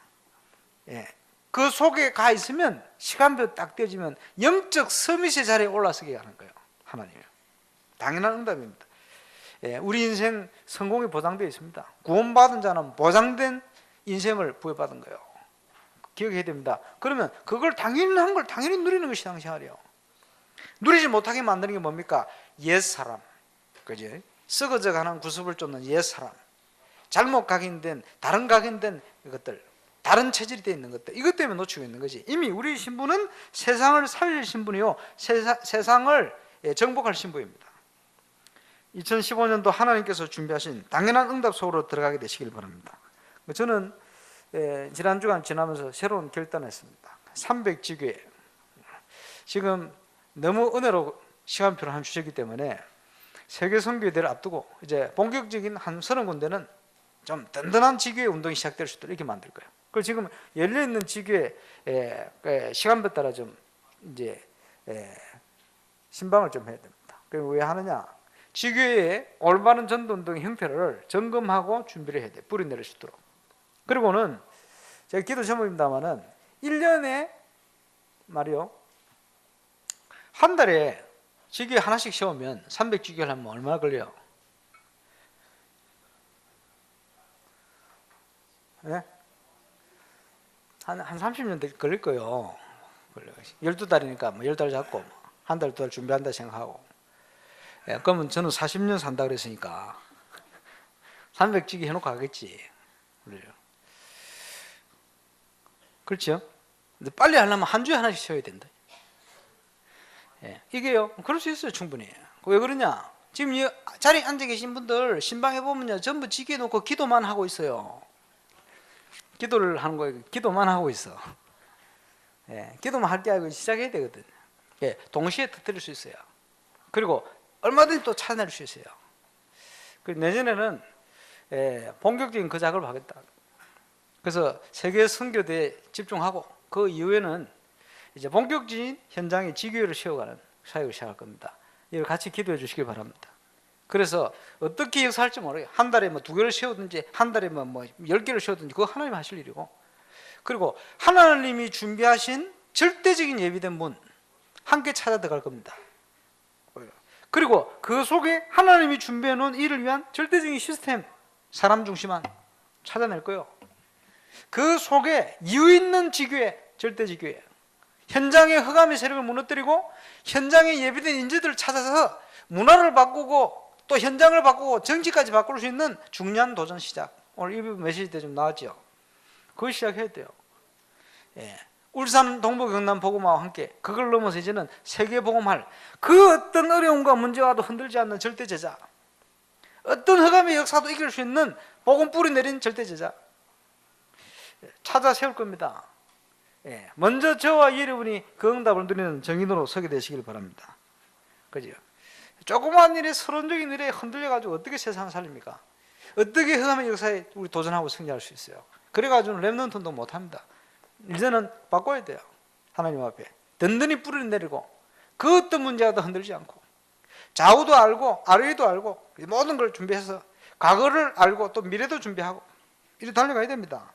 그 속에 가 있으면 시간표 딱 떼어지면 영적 서밋의 자리에 올라서게 하는 거예요. 하나님. 당연한 응답입니다. 우리 인생 성공이 보장되어 있습니다. 구원받은 자는 보장된 인생을 부여받은 거예요. 기억해야 됩니다. 그러면 그걸 당연한 걸 당연히 누리는 것이 신앙생활이에요. 누리지 못하게 만드는 게 뭡니까? 옛사람, 그지? 썩어져 가는 구습을 쫓는 옛사람, 잘못 각인된, 다른 각인된 것들, 다른 체질이 되어 있는 것들, 이것 때문에 놓치고 있는 거지. 이미 우리 신부는 세상을 살릴 신부이요, 세상을 정복할 신부입니다. 2015년도 하나님께서 준비하신 당연한 응답 속으로 들어가게 되시길 바랍니다. 저는 지난 주간 지나면서 새로운 결단을 했습니다. 300지교회. 지금 너무 은혜로 시간표를 한 주셨기 때문에 세계 선교회를 앞두고 이제 본격적인 한 30군데는 좀 든든한 지교회 운동이 시작될 수 있도록 이렇게 만들 거예요. 그리고 지금 열려있는 지교회 시간표 따라 좀 이제 신방을 좀 해야 됩니다. 그럼 왜 하느냐? 지교회의 올바른 전도운동 형태를 점검하고 준비를 해야 돼. 뿌리 내릴 수 있도록. 그리고는 제가 기도 제목입니다만은 1년에 말이요, 한 달에 지교회 하나씩 세우면 300지교회를 하면 얼마나 걸려요? 네? 한 30년 걸릴 거예요. 12달이니까 뭐 10달 잡고 한 달, 2달 준비한다 생각하고. 예, 그러면 저는 40년 산다 그랬으니까 300지기 해놓고 가겠지. 그렇죠? 근데 빨리 하려면 한 주에 하나씩 세워야 된다. 예, 이게요, 그럴 수 있어요, 충분히. 왜 그러냐? 지금 이 자리에 앉아 계신 분들 신방해 보면요, 전부 지게 놓고 기도만 하고 있어요. 기도를 하는 거예요. 기도만 하고 있어. 예, 기도만 할 게 아니고 시작해야 되거든. 예, 동시에 터뜨릴 수 있어요. 그리고 얼마든지 또 찾아낼 수 있어요. 내년에는 본격적인 그 작업을 하겠다. 그래서 세계 선교대에 집중하고 그 이후에는 이제 본격적인 현장에 지교회를 세워가는 사역을 시작할 겁니다. 이걸 같이 기도해 주시기 바랍니다. 그래서 어떻게 역사할지 모르겠어요. 한 달에 뭐 2개를 세우든지 한 달에 뭐 10개를 세우든지 그거 하나님 하실 일이고, 그리고 하나님이 준비하신 절대적인 예비된 문 함께 찾아 들어갈 겁니다. 그리고 그 속에 하나님이 준비해 놓은 이를 위한 절대적인 시스템, 사람 중심한 찾아낼 거예요. 그 속에 이유 있는 지교회, 절대 지교회, 현장의 흑암의 세력을 무너뜨리고 현장에 예비된 인재들을 찾아서 문화를 바꾸고 또 현장을 바꾸고 정치까지 바꿀 수 있는 중요한 도전 시작. 오늘 이 메시지 때 좀 나왔죠. 그걸 시작해야 돼요. 예. 울산 동부 경남 복음화와 함께 그걸 넘어서 이제는 세계 복음할, 그 어떤 어려움과 문제와도 흔들지 않는 절대 제자, 어떤 흑암의 역사도 이길 수 있는 복음 뿌리 내린 절대 제자 찾아 세울 겁니다. 예. 먼저 저와 여러분이 그 응답을 누리는 정인으로 서게 되시길 바랍니다. 그죠? 조그마한 일에, 서론적인 일에 흔들려가지고 어떻게 세상을 살립니까? 어떻게 흑암의 역사에 우리 도전하고 승리할 수 있어요? 그래가지고는 랩넌트 운동 못합니다. 이제는 바꿔야 돼요. 하나님 앞에 든든히 뿌리를 내리고 그 어떤 문제와도 흔들지 않고 좌우도 알고 아래도 알고 모든 걸 준비해서 과거를 알고 또 미래도 준비하고 이렇게 달려가야 됩니다.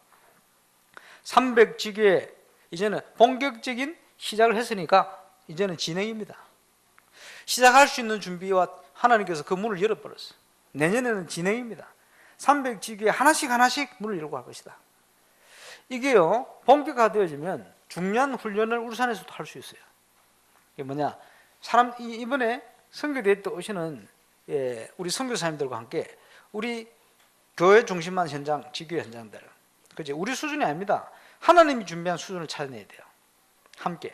300지교에 이제는 본격적인 시작을 했으니까 이제는 진행입니다. 시작할 수 있는 준비와 하나님께서 그 문을 열어버렸어요. 내년에는 진행입니다. 300지교에 하나씩 문을 열고 할 것이다. 이게요, 본격화되어지면 중요한 훈련을 울산에서도 할 수 있어요. 이게 뭐냐? 이번에 선교대회 때 오시는 우리 선교사님들과 함께 우리 교회 중심한 현장, 지교회 현장들, 그지? 우리 수준이 아닙니다. 하나님이 준비한 수준을 찾아내야 돼요. 함께.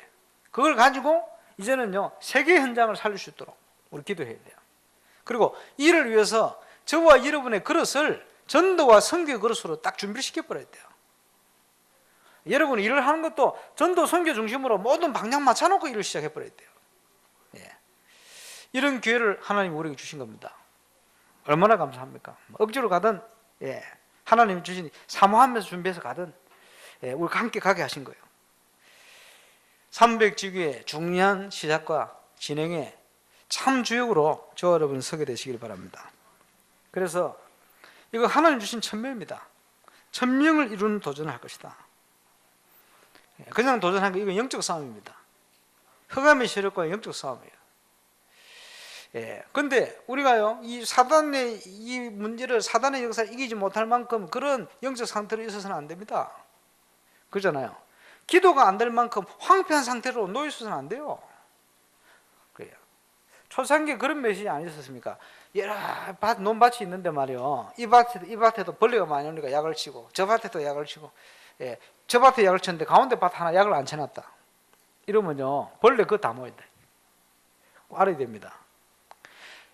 그걸 가지고 이제는요, 세계 현장을 살릴 수 있도록 우리 기도해야 돼요. 그리고 이를 위해서 저와 여러분의 그릇을 전도와 선교 그릇으로 딱 준비시켜 버려야 돼요. 여러분이 일을 하는 것도 전도 선교 중심으로 모든 방향 맞춰놓고 일을 시작해 버려야 돼요. 예. 이런 기회를 하나님이 우리에게 주신 겁니다. 얼마나 감사합니까? 억지로 가든, 예, 하나님이 주신 사모하면서 준비해서 가든, 예, 우리가 함께 가게 하신 거예요. 300지교의 중요한 시작과 진행에 참 주역으로 저와 여러분 서게 되시길 바랍니다. 그래서 이거 하나님 주신 천명입니다. 천명을 이루는 도전을 할 것이다. 그냥 도전하는 게 이건 영적 싸움입니다. 흑암의 세력과 영적 싸움이에요. 예. 근데 우리가요, 이 사단의 이 문제를, 사단의 역사를 이기지 못할 만큼 그런 영적 상태로 있어서는 안 됩니다. 그러잖아요. 기도가 안 될 만큼 황폐한 상태로 놓여 있어서는 안 돼요. 그래요. 초창기에 그런 메시지 안 있었습니까? 여러 논밭이 있는데 말이요, 이 밭에도 벌레가 많이 오니까 약을 치고, 저 밭에도 약을 치고, 예, 저 밭에 약을 쳤는데 가운데 밭 하나 약을 안 쳐놨다. 이러면요, 벌레 그거 다 모인다. 알아야 됩니다.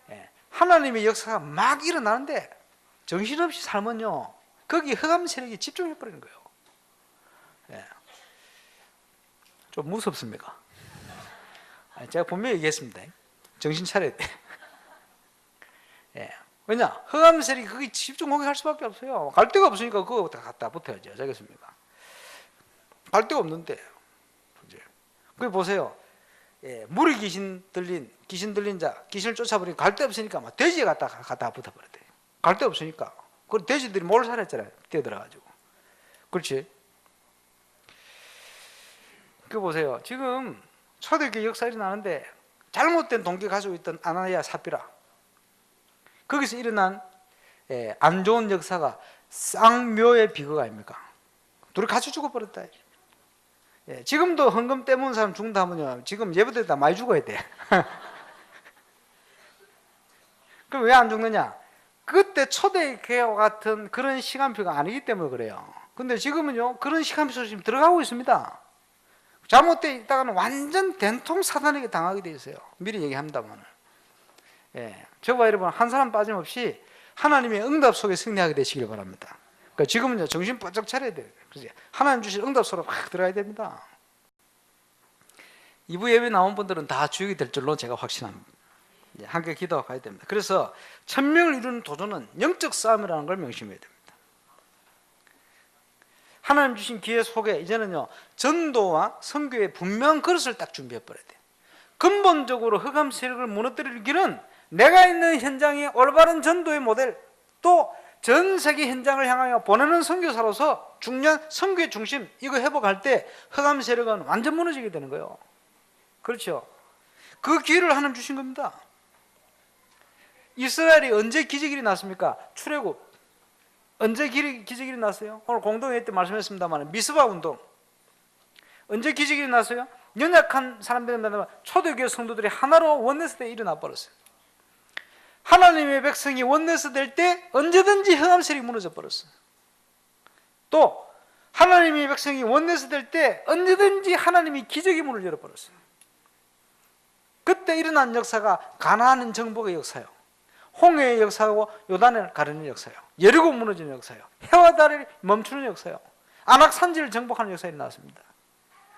예, 하나님의 역사가 막 일어나는데 정신없이 살면요, 거기 흑암 세력이 집중해버리는 거예요. 예. 좀 무섭습니까? 제가 분명히 얘기했습니다. 정신 차려야 돼. 예. 왜냐? 흑암 세력이 거기 집중 공격할 수밖에 없어요. 갈 데가 없으니까 그거 갖다 붙어야죠. 알겠습니까? 갈 데가 없는데. 그게 보세요. 물이 귀신 들린 자, 귀신을 쫓아버리니 갈 데 없으니까 막 돼지에 갖다가 붙어버렸대. 갈 데 없으니까. 그 돼지들이 몰살했잖아요. 뛰어들어가지고. 그렇지? 그 보세요. 지금 초대교회 역사가 일어나는데 잘못된 동기 가지고 있던 아나니아 삽비라, 거기서 일어난 안 좋은 역사가 쌍묘의 비극 아닙니까? 둘이 같이 죽어버렸다. 지금도 헌금 떼먹는 사람 죽는다 하면요, 지금 예배드리다 많이 죽어야 돼. 그럼 왜 안 죽느냐? 그때 초대교회와 같은 그런 시간표가 아니기 때문에 그래요. 근데 지금은요, 그런 시간표 속에 지금 들어가고 있습니다. 잘못되어 있다가는 완전 된통 사단에게 당하게 돼 있어요. 미리 얘기합니다만. 저와 여러분 한 사람 빠짐없이 하나님의 응답 속에 승리하게 되시길 바랍니다. 그러니까 지금은요, 정신 바짝 차려야 돼요. 그렇지? 하나님 주신 응답 속으로 확 들어가야 됩니다. 2부 예배 나온 분들은 다 주역이 될 줄로 제가 확신합니다. 함께 기도하고 가야 됩니다. 그래서 1000명을 이루는 도전은 영적 싸움이라는 걸 명심해야 됩니다. 하나님 주신 기회 속에 이제는요, 전도와 선교의 분명한 그릇을 딱 준비해 버려야 돼요. 근본적으로 흑암 세력을 무너뜨릴 길은 내가 있는 현장의 올바른 전도의 모델, 또 전 세계 현장을 향하여 보내는 선교사로서 중요한 선교의 중심, 이거 회복할 때 흑암 세력은 완전 무너지게 되는 거예요. 그렇죠? 그 기회를 하나님 주신 겁니다. 이스라엘이 언제 기적이 났습니까? 출애굽. 언제 기적이 났어요? 오늘 공동회의 때 말씀했습니다만 미스바 운동. 언제 기적이 났어요? 연약한 사람들이 초대교회 성도들이 하나로 원내스 때 일어나 버렸어요. 하나님의 백성이 원내스 될 때 언제든지 흑암 세력이 무너져 버렸어요. 또 하나님의 백성이 원내스 될 때 언제든지 하나님이 기적의 문을 열어 버렸어요. 그때 일어난 역사가 가나안 정복의 역사요, 홍해의 역사고 요단을 가르는 역사요, 여리고 무너지는 역사요, 해와 달을 멈추는 역사요, 안악 산지를 정복하는 역사가 나왔습니다.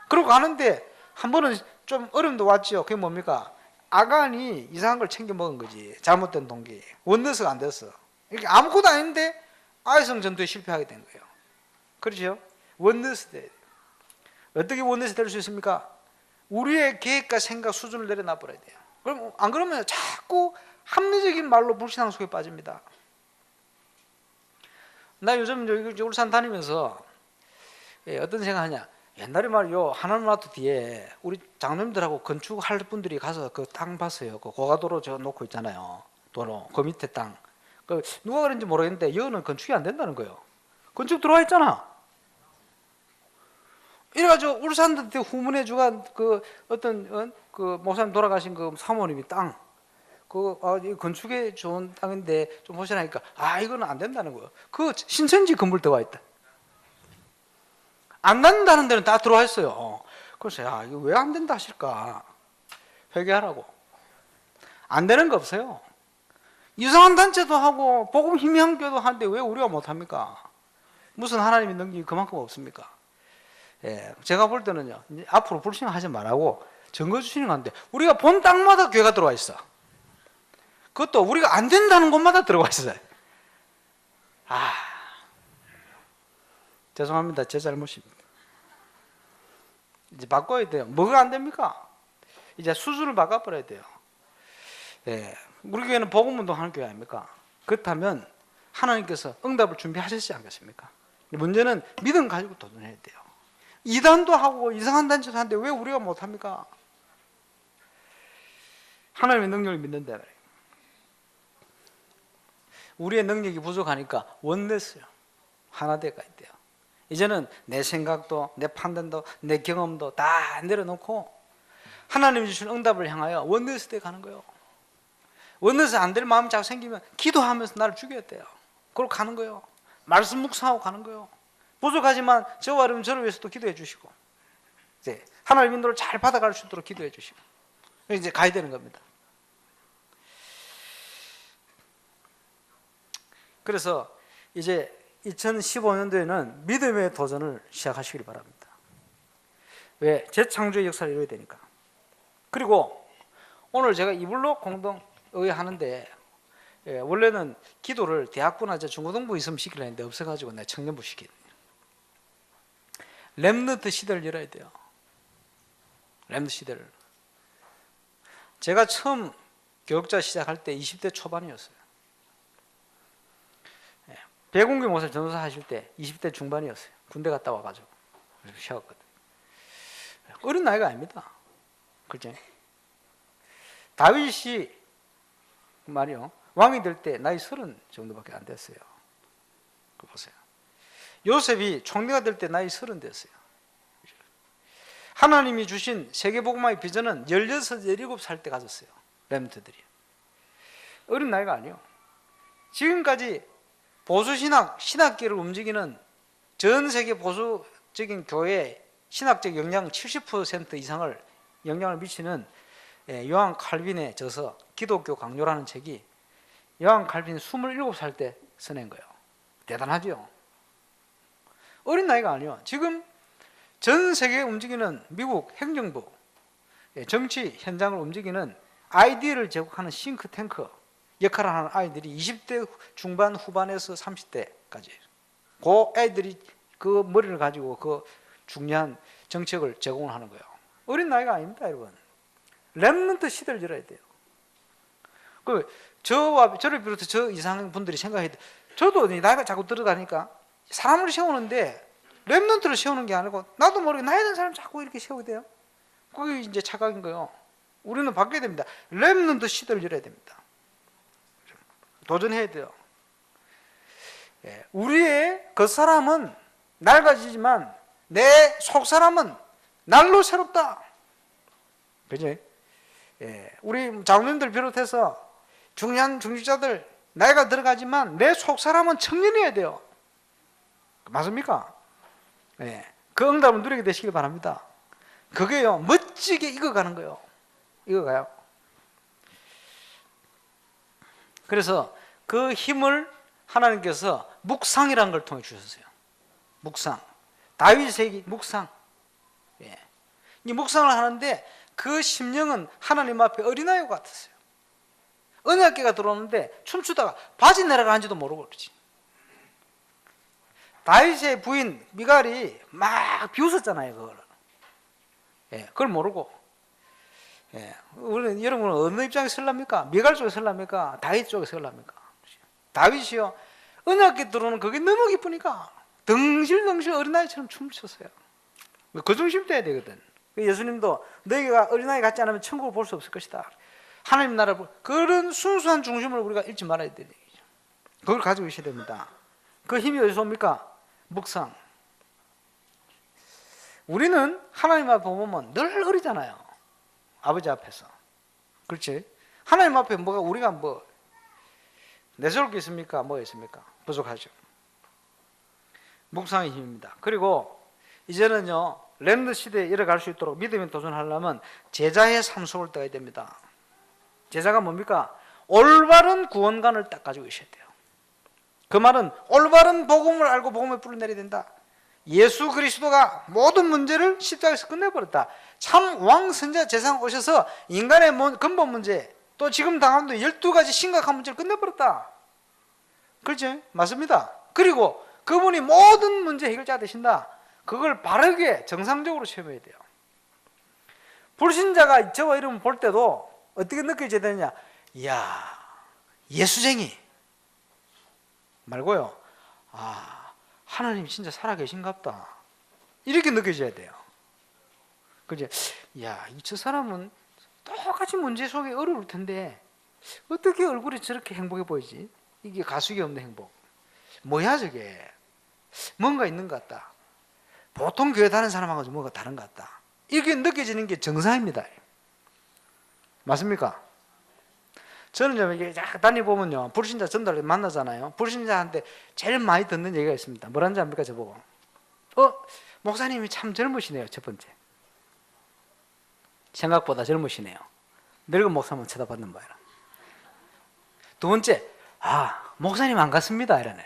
그러고 가는데 한 번은 좀 어려움도 왔지요. 그게 뭡니까? 아간이 이상한 걸 챙겨 먹은 거지. 잘못된 동기. 원내스가 안 됐어. 이렇게 아무것도 아닌데 아이성 전투에 실패하게 된 거예요. 그렇죠? 원내스 돼. 어떻게 원내스 될 수 있습니까? 우리의 계획과 생각 수준을 내려놔 버려야 돼요. 그럼 안 그러면 자꾸 합리적인 말로 불신앙 속에 빠집니다. 나 요즘 울산 다니면서 어떤 생각하냐? 옛날에 말이요, 하나누나토 뒤에 우리 장로님들하고 건축할 분들이 가서 그 땅 봤어요. 그 고가도로 저 놓고 있잖아요. 도로 그 밑에 땅. 그 누가 그런지 모르겠는데 여기는 건축이 안 된다는 거예요. 건축 들어와 있잖아. 이래가지고 울산한테 후문에 주간 그 어떤 그 목사님 돌아가신 그 사모님이 땅, 이 건축에 좋은 땅인데 좀 보시라니까, 이거는 안 된다는 거예요. 그 신천지 건물 들어와 있다. 안 된다는 데는 다 들어와 있어요. 그래서 이거 왜 안 된다 하실까? 회개하라고. 안 되는 거 없어요. 이상한 단체도 하고 복음 희미한 교도 하는데 왜 우리가 못합니까? 무슨 하나님의 능력이 그만큼 없습니까? 제가 볼 때는요, 이제 앞으로 불신하지 말라고 증거 주시는 건데, 우리가 본 땅마다 교회가 들어와 있어. 그것도 우리가 안 된다는 곳마다 들어와 있어요. 죄송합니다. 제 잘못입니다. 이제 바꿔야 돼요. 뭐가 안 됩니까? 이제 수준을 바꿔버려야 돼요. 우리 교회는 복음운동 하는 교회 아닙니까? 그렇다면 하나님께서 응답을 준비하셨지 않겠습니까? 문제는 믿음 가지고 도전해야 돼요. 이단도 하고 이상한 단체도 하는데 왜 우리가 못합니까? 하나님의 능력을 믿는다. 우리의 능력이 부족하니까 원내스요, 하나되가 있대요. 이제는 내 생각도 내 판단도 내 경험도 다 내려놓고 하나님이 주신 응답을 향하여 원내스 때 가는 거예요. 원내스 안 될 마음이 자꾸 생기면 기도하면서 나를 죽여야 돼요. 그러고 가는 거예요. 말씀 묵상하고 가는 거예요. 부족하지만 저와 여러분 저를 위해서도 기도해 주시고, 이제 하나님의 인도를 잘 받아갈 수 있도록 기도해 주시고, 이제 가야 되는 겁니다. 그래서 이제 2015년도에는 믿음의 도전을 시작하시길 바랍니다. 왜? 재창조의 역사를 이루어야 되니까. 그리고 오늘 제가 이불로 공동의회 하는데, 원래는 기도를 대학부나 중고등부 있으면 시키려 했는데 없어가지고 내가 청년부 시키는. 렘넌트 시대를 열어야 돼요. 렘넌트 시대를. 제가 처음 교육자 시작할 때 20대 초반이었어요. 백운규 목사 전도사 하실 때 20대 중반이었어요. 군대 갔다 와가지고 쉬었거든. 어린 나이가 아닙니다. 그렇죠? 다윗이 말이요, 왕이 될 때 나이 30 정도밖에 안 됐어요. 그 보세요. 요셉이 총리가 될 때 나이 30 됐어요. 하나님이 주신 세계복음화의 비전은 16, 17살 때 가졌어요. 렘트들이. 어린 나이가 아니요. 지금까지 보수신학, 신학계를 움직이는 전 세계 보수적인 교회의 신학적 영향 70% 이상을 영향을 미치는 요한 칼빈의 저서 기독교 강요라는 책이 요한 칼빈이 27살 때 써낸 거예요. 대단하죠. 어린 나이가 아니요. 지금 전 세계에 움직이는 미국 행정부 정치 현장을 움직이는 아이디어를 제공하는 싱크탱크 역할을 하는 아이들이 20대 중반 후반에서 30대까지 그 애들이 그 머리를 가지고 그 중요한 정책을 제공을 하는 거예요. 어린 나이가 아닙니다, 여러분. 렘넌트 시대를 열어야 돼요. 저를 비롯해 저 이상 분들이 생각해야 돼. 저도 나이가 자꾸 들어가니까 사람을 세우는데 렘넌트를 세우는 게 아니고 나도 모르게 나이 든 사람 자꾸 이렇게 세우게 돼요. 그게 이제 착각인 거예요. 우리는 바뀌어야 됩니다. 렘넌트 시대를 열어야 됩니다. 도전해야 돼요. 우리의 겉사람은 낡아지지만 내 속사람은 날로 새롭다. 그죠? 우리 장로님들 비롯해서 중요한 중직자들 나이가 들어가지만 내 속사람은 청년이어야 돼요. 맞습니까? 그 응답을 누리게 되시길 바랍니다. 그게요, 멋지게 익어가는 거예요. 익어가요. 그래서 그 힘을 하나님께서 묵상이라는 걸 통해 주셨어요. 묵상. 다윗의 묵상. 이 묵상을 하는데 그 심령은 하나님 앞에 어린아이 같았어요. 언약궤가 들어오는데 춤추다가 바지 내려가는지도 모르고 그러지. 다윗의 부인 미갈이 막 비웃었잖아요, 그걸. 그걸 모르고. 우리는 여러분은 어느 입장에 설랍니까? 미갈 쪽에 설랍니까? 다윗 쪽에 설랍니까? 다윗이요, 언약궤 들어오는 그게 너무 기쁘니까 덩실덩실 어린아이처럼 춤췄어요. 그 중심 돼야 되거든. 예수님도 너희가 어린아이 같지 않으면 천국을 볼 수 없을 것이다. 하나님 나라, 그런 순수한 중심을 우리가 잃지 말아야 되는 얘기죠. 그걸 가지고 있어야 됩니다. 그 힘이 어디서 옵니까? 묵상. 우리는 하나님 앞에 보면 늘 어리잖아요. 아버지 앞에서. 그렇지? 하나님 앞에 우리가 내세울 게 있습니까? 뭐가 있습니까? 부족하죠. 묵상의 힘입니다. 그리고 이제는요, 렘넌트 시대에 이어갈 수 있도록 믿음에 도전하려면 제자의 삶 속을 떠야 됩니다. 제자가 뭡니까? 올바른 구원관을 딱 가지고 있어야 돼요. 그 말은 올바른 복음을 알고 복음을 뿌려내려야 된다. 예수 그리스도가 모든 문제를 십자가에서 끝내버렸다. 참 왕선자 제상 오셔서 인간의 근본 문제, 또 지금 당하는 12가지 심각한 문제를 끝내버렸다. 그렇죠? 맞습니다. 그리고 그분이 모든 문제 해결자 되신다. 그걸 바르게 정상적으로 체험해야 돼요. 불신자가 저와 이름을 볼 때도 어떻게 느껴져야 되느냐? 이야, 예수쟁이 말고요, 하나님 진짜 살아계신갑다, 이렇게 느껴져야 돼요. 그죠? 이야, 저 사람은 똑같이 문제 속에 어려울 텐데 어떻게 얼굴이 저렇게 행복해 보이지? 이게 가축이 없는 행복. 뭐야 저게? 뭔가 있는 것 같다. 보통 교회 다니는 사람하고 뭔가 다른 것 같다. 이렇게 느껴지는 게 정상입니다. 맞습니까? 저는 이게 다니보면요, 불신자 전달을 만나잖아요. 불신자한테 제일 많이 듣는 얘기가 있습니다. 뭐라는지 압니까? 저보고 목사님이 참 젊으시네요. 첫 번째, 생각보다 젊으시네요. 늙은 목사만 쳐다봤는 거예요. 두 번째, 목사님 안 갔습니다, 이러네.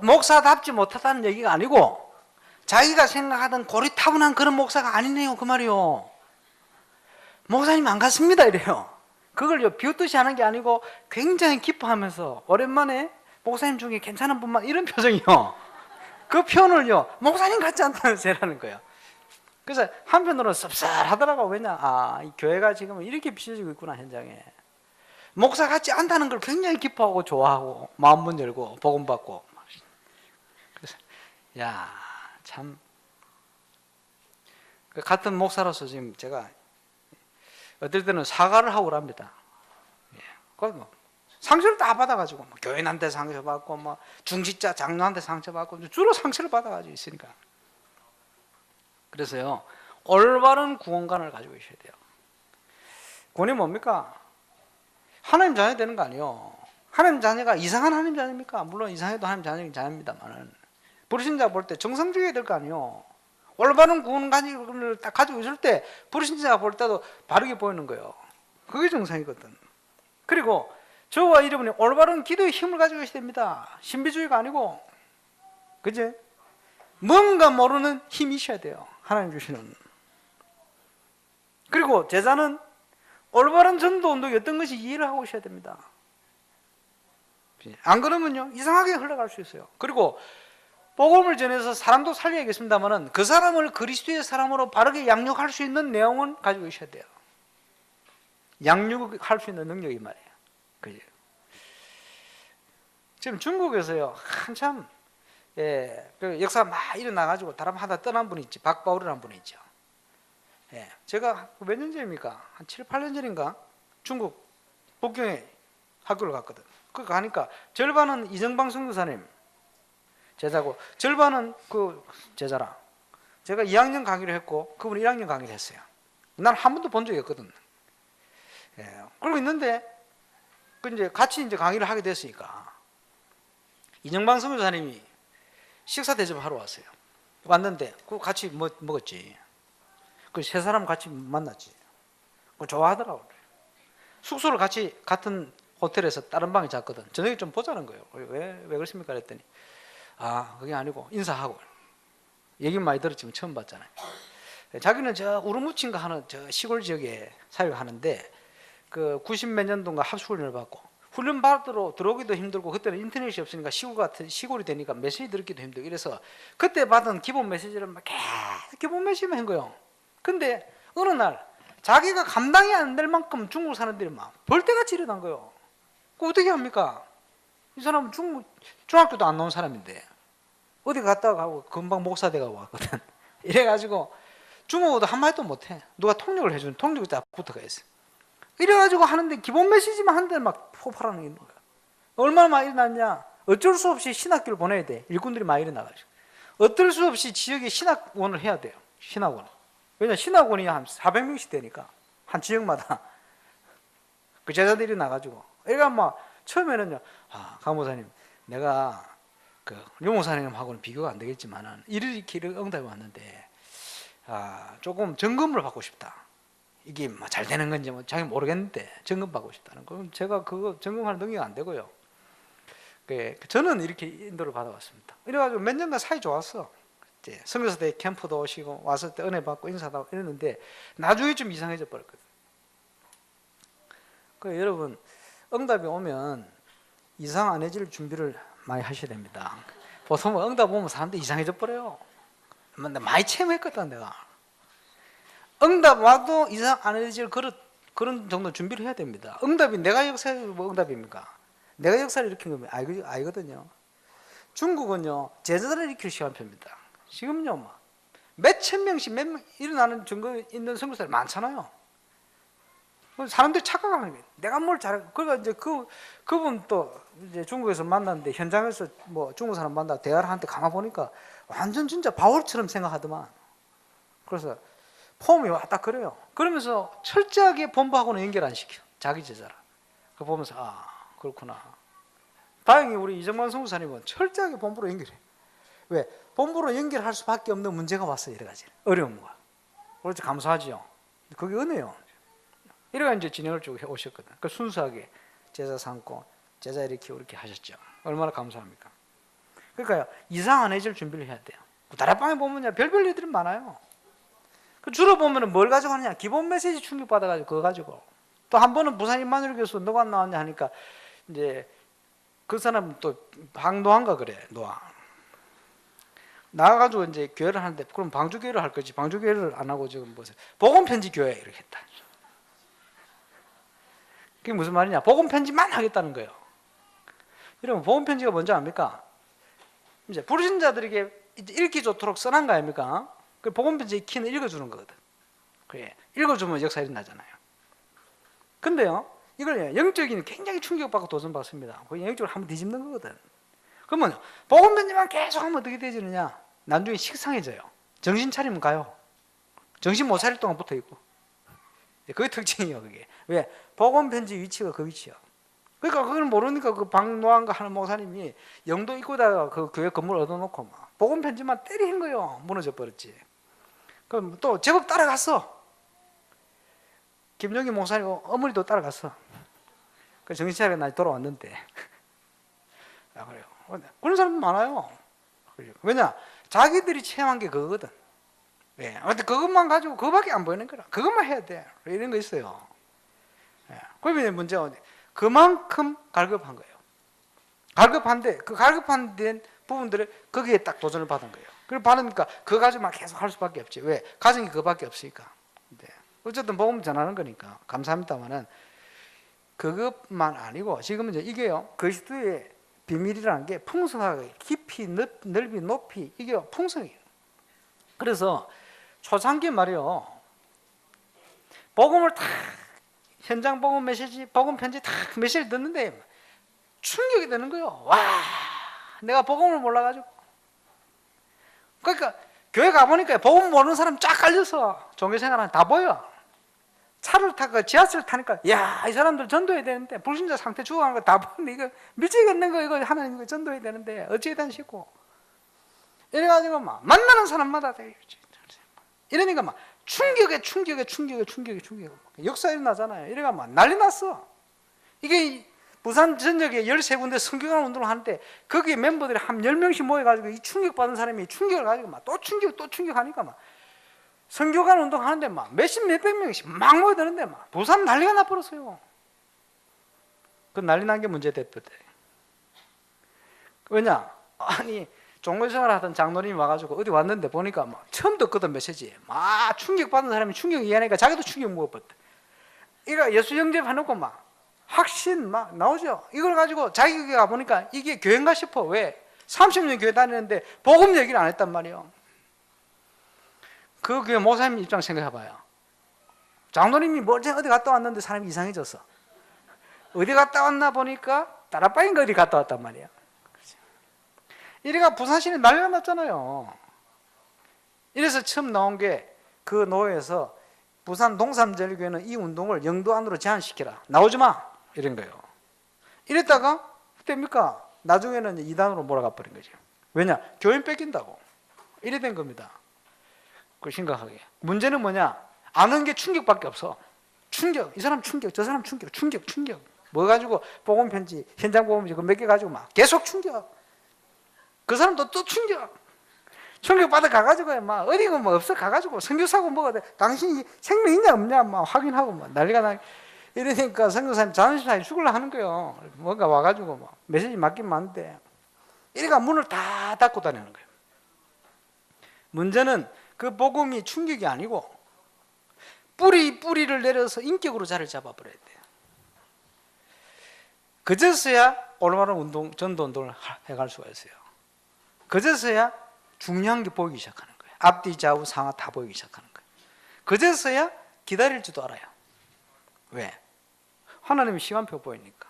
목사답지 못하다는 얘기가 아니고 자기가 생각하던 고리타분한 그런 목사가 아니네요, 그 말이요. 목사님 안 갔습니다, 이래요. 그걸 비웃듯이 하는 게 아니고 굉장히 기뻐하면서 오랜만에 목사님 중에 괜찮은 분만, 이런 표정이요. 그 표현을요, 목사님 같지 않다는 세라는 거예요. 그래서 한편으로는 씁쓸하더라고. 왜냐? 이 교회가 지금 이렇게 비춰지고 있구나, 현장에. 목사 같지 않다는 걸 굉장히 기뻐하고 좋아하고 마음 문 열고 복음 받고. 그래서 참 같은 목사로서 지금 제가 어떨 때는 사과를 하고 합니다. 상처를 다 받아가지고 교인한테 상처받고 중직자 장로한테 상처받고 주로 상처를 받아가지고 있으니까. 그래서요, 올바른 구원관을 가지고 있어야 돼요. 구원이 뭡니까? 하나님 자녀 되는 거 아니에요. 하나님 자녀가 이상한 하나님 자녀입니까? 물론 이상해도 하나님 자녀긴 자녀입니다만, 불신자 볼 때 정상적이어야 될 거 아니에요. 올바른 구원관을 딱 가지고 있을 때 불신자가 볼 때도 바르게 보이는 거예요. 그게 정상이거든. 그리고 저와 여러분이 올바른 기도의 힘을 가지고 있어야 됩니다. 신비주의가 아니고, 그지? 뭔가 모르는 힘이 있어야 돼요. 하나님 주시는. 그리고 제자는 올바른 전도 운동이 어떤 것이 이해를 하고 있어야 됩니다. 안 그러면요, 이상하게 흘러갈 수 있어요. 그리고 복음을 전해서 사람도 살려야겠습니다만 그 사람을 그리스도의 사람으로 바르게 양육할 수 있는 내용은 가지고 있어야 돼요. 양육할 수 있는 능력이 말이에요. 그죠? 지금 중국에서요, 한참 그 역사가 막 일어나가지고 다른 하나 떠난 분이 있지. 박바울이라는 분이 있죠. 제가 몇 년 전입니까? 한 7, 8년 전인가? 중국 북경에 학교를 갔거든. 그 가니까 절반은 이정방 선교사님 제자고 절반은 그 제자라. 제가 2학년 강의를 했고 그분은 1학년 강의를 했어요. 난 한 번도 본 적이 없거든. 그러고 있는데 그 이제 같이 이제 강의를 하게 됐으니까 이정방 선교사님이 식사 대접하러 왔어요. 왔는데 그 같이 먹었지. 그 세 사람 같이 만났지. 그 좋아하더라고. 숙소를 같이 같은 호텔에서 다른 방에 잤거든. 저녁에 좀 보자는 거예요. 왜 그렇습니까? 그랬더니 그게 아니고 인사하고. 얘기 많이 들었지만 처음 봤잖아요. 자기는 저 우르무치인가 하는 저 시골 지역에 사역하는데 그 90 몇 년도인가 합수훈련을 받고 훈련 받으러 들어오기도 힘들고 그때는 인터넷이 없으니까 시골이 되니까 메시지 들었기도 힘들고 이래서 그때 받은 기본 메시지를 막 계속 기본 메시지만 한 거예요. 근데 어느 날 자기가 감당이 안 될 만큼 중국 사람들이 막 벌떼같이 일어난 거예요. 그 어떻게 합니까? 이 사람은 중학교도 안 나온 사람인데 어디 갔다가 하고 금방 목사 돼가고 왔거든. 이래가지고 중국어도 한마디도 못해. 누가 통역을 해주는 통역이 딱 붙어가 있어. 이래가지고 하는데 기본 메시지만 하는데 막 폭발하는 게 있는 거야. 얼마나 많이 일어났냐? 어쩔 수 없이 신학교를 보내야 돼. 일꾼들이 많이 일어나가지고. 어쩔 수 없이 지역에 신학원을 해야 돼요. 신학원. 왜냐 신학원이 한 400명씩 되니까 한 지역마다 그 제자들이 나가지고. 그러니까 막 처음에는요. 강목사님, 내가 그 류목사님하고는 비교가 안 되겠지만은 이렇게 응답이 왔는데 조금 점검을 받고 싶다. 이게 뭐 잘 되는 건지 뭐 자기 모르겠는데 점검 받고 싶다는 거. 제가 그거 점검할 능력이 안 되고요. 저는 이렇게 인도를 받아왔습니다. 이래가지고 몇 년간 사이 좋았어. 선교사대 캠프도 오시고 왔을 때 은혜 받고 인사도 하고 이랬는데 나중에 좀 이상해져 버렸거든. 여러분 응답이 오면 이상 안 해질 준비를 많이 하셔야 됩니다. 보통 응답 오면 사람들이 이상해져 버려요. 많이 체험했거든 내가. 응답 와도 이상 안 해질 그런 정도 준비를 해야 됩니다. 응답이 내가 역사에 뭐 응답입니까? 내가 역사를 일으킨 거면 알거든요. 중국은요 제자들을 일으킬 시간표입니다. 지금요 막 몇천 명씩 일어나는 증거 있는 선교사들 많잖아요. 사람들이 착각하는 거예요. 내가 뭘 잘해. 그러니까 이제 그분 또 이제 중국에서 만났는데 현장에서 뭐 중국 사람 만나 대화를 하는데 가만 보니까 완전 진짜 바울처럼 생각하더만. 그래서 폼이 딱 그래요. 그러면서 철저하게 본부하고는 연결 안 시켜. 자기 제자라. 그 보면서 그렇구나. 다행히 우리 이정만 선교사님은 철저하게 본부로 연결해. 왜? 본부로 연결할 수밖에 없는 문제가 왔어요. 여러 가지 어려움과. 그래서 감사하지요. 그게 은혜요. 이래가 이제 진행을 쭉 해오셨거든. 그 순수하게 제자 삼고 제자 일으키고 이렇게 하셨죠. 얼마나 감사합니까? 그러니까 이상 안 해질 준비를 해야 돼요. 다락방에 보면 별별 일들이 많아요. 주로 보면은 뭘 가지고 하느냐? 기본 메시지 충격 받아가지고 그거 가지고. 또 한 번은 부산 임마누엘 교수 너가 안 나왔냐 하니까 이제 그 사람은 또 방노한가 그래. 노아. 나가가지고 이제 교회를 하는데 그럼 방주교회를 할 거지. 방주교회를 안 하고 지금 뭐지? 복음편지 교회 이렇게 했다. 그게 무슨 말이냐? 복음편지만 하겠다는 거예요. 여러분 복음편지가 뭔지 압니까? 이제 불신자들에게 읽기 좋도록 써난 거 아닙니까? 그 복음편지의 키는 읽어주는 거거든. 그래, 읽어주면 역사 일어나잖아요. 근데요, 이걸 영적인 굉장히 충격받고 도전받습니다. 그 영적으로 한번 뒤집는 거거든. 그러면 복음편지만 계속 하면 어떻게 되지느냐? 나중에 식상해져요. 정신 차리면 가요. 정신 못 차릴 동안 붙어 있고. 그게 특징이에요, 그게. 왜? 복음편지 위치가 그 위치야. 그러니까 그걸 모르니까 그 박노한가 하는 목사님이 영도 입구다가 그 교회 건물 얻어놓고 막 복음편지만 때리는 거예요. 무너져 버렸지. 그럼 또 제법 따라갔어. 김종기 목사님 어머니도 따라갔어. 그 정신 차리고 나 돌아왔는데. 아, 그래요. 그런 사람 많아요. 왜냐? 자기들이 체험한 게 그거거든. 예. 근데 그것만 가지고 그거밖에 안 보이는 거라. 그것만 해야 돼. 이런 거 있어요. 예. 그러면 문제가 어디? 그만큼 갈급한 거예요. 갈급한데 그 갈급한 된 부분들을 거기에 딱 도전을 받은 거예요. 그걸 받으니까 그거 가지고 막 계속 할 수밖에 없지. 왜? 가정이 그거밖에 없으니까. 네. 어쨌든 복음 전하는 거니까 감사합니다만은 그것만 아니고 지금 이제 이게요 그리스도의 비밀이라는 게 풍성하게 깊이 넓이 높이 이게 풍성해요. 그래서 초창기 말이요 복음을 다 현장 복음 메시지 복음 편지 다 메시지를 듣는데 충격이 되는 거예요. 와, 내가 복음을 몰라가지고. 그러니까 교회 가보니까 복음 모르는 사람 쫙 깔려서 종교생활하는 다 보여. 차를 타고 지하철 타니까 야, 이 사람들 전도해야 되는데 불신자 상태 죽어가는 거 다 보는데 이거 미치겠는 거 이거 하나님 이거 전도해야 되는데 어찌된 싶고 이래가지고 막 만나는 사람마다 이러니까 막 충격에 역사 일어나잖아요. 이래가 막 난리 났어. 이게 부산 전역에 13군데 선교관 운동을 하는데 거기에 멤버들이 한 10명씩 모여가지고 이 충격받은 사람이 충격을 가지고 막 또 충격하니까 막 선교관 운동하는데 막 몇백 명씩 막 모여드는데 막 부산 난리가 나버렸어요. 그 난리 난 게 문제 됐거든. 왜냐? 아니 종교생활 하던 장로님이 와가지고 어디 왔는데 보니까 막 처음 듣거든 메시지. 막 충격받은 사람이 충격 이해하니까 자기도 충격 먹어버렸대. 이거 예수 영접해놓고 막 확신 막 나오죠. 이걸 가지고 자기가 가보니까 이게 교회인가 싶어. 왜? 30년 교회 다니는데 복음 얘기를 안 했단 말이에요. 그 교회 목사님 입장 생각해봐요. 장로님이 어디 갔다 왔는데 사람이 이상해졌어. 어디 갔다 왔나 보니까 따라빠인가 어디 갔다 왔단 말이야. 이래가 부산시내 난리가 났잖아요. 이래서 처음 나온 게 그 노회에서 부산 동삼제일교회는 이 운동을 영도 안으로 제한시키라. 나오지 마. 이런 거예요. 이랬다가 그때입니까? 나중에는 이단으로 몰아가 버린 거죠. 왜냐? 교인 뺏긴다고. 이래 된 겁니다. 그 심각하게. 문제는 뭐냐? 아는 게 충격밖에 없어. 충격. 이 사람 충격, 저 사람 충격. 뭐 가지고 복음 편지, 현장 복음 편지 그 몇 개 가지고 막 계속 충격. 그 사람도 또 충격 받아 가가지고 막 어디가 뭐 없어 가가지고 선교사고 뭐가 돼. 당신이 생명 있냐 없냐 막 확인하고 막 난리가 나. 이러니까 선교사님 자존심 상해 죽으려 하는 거예요. 뭔가 와가지고 막 메시지 맡긴 많은데 이래가 문을 다 닫고 다니는 거예요. 문제는 그 복음이 충격이 아니고 뿌리를 내려서 인격으로 자리를 잡아버려야 돼요. 그제서야 올바른 운동, 전도 운동을 해갈 수가 있어요. 그제서야 중요한 게 보이기 시작하는 거예요. 앞뒤 좌우 상하 다 보이기 시작하는 거예요. 그제서야 기다릴 줄도 알아요. 왜? 하나님이 시간표 보이니까.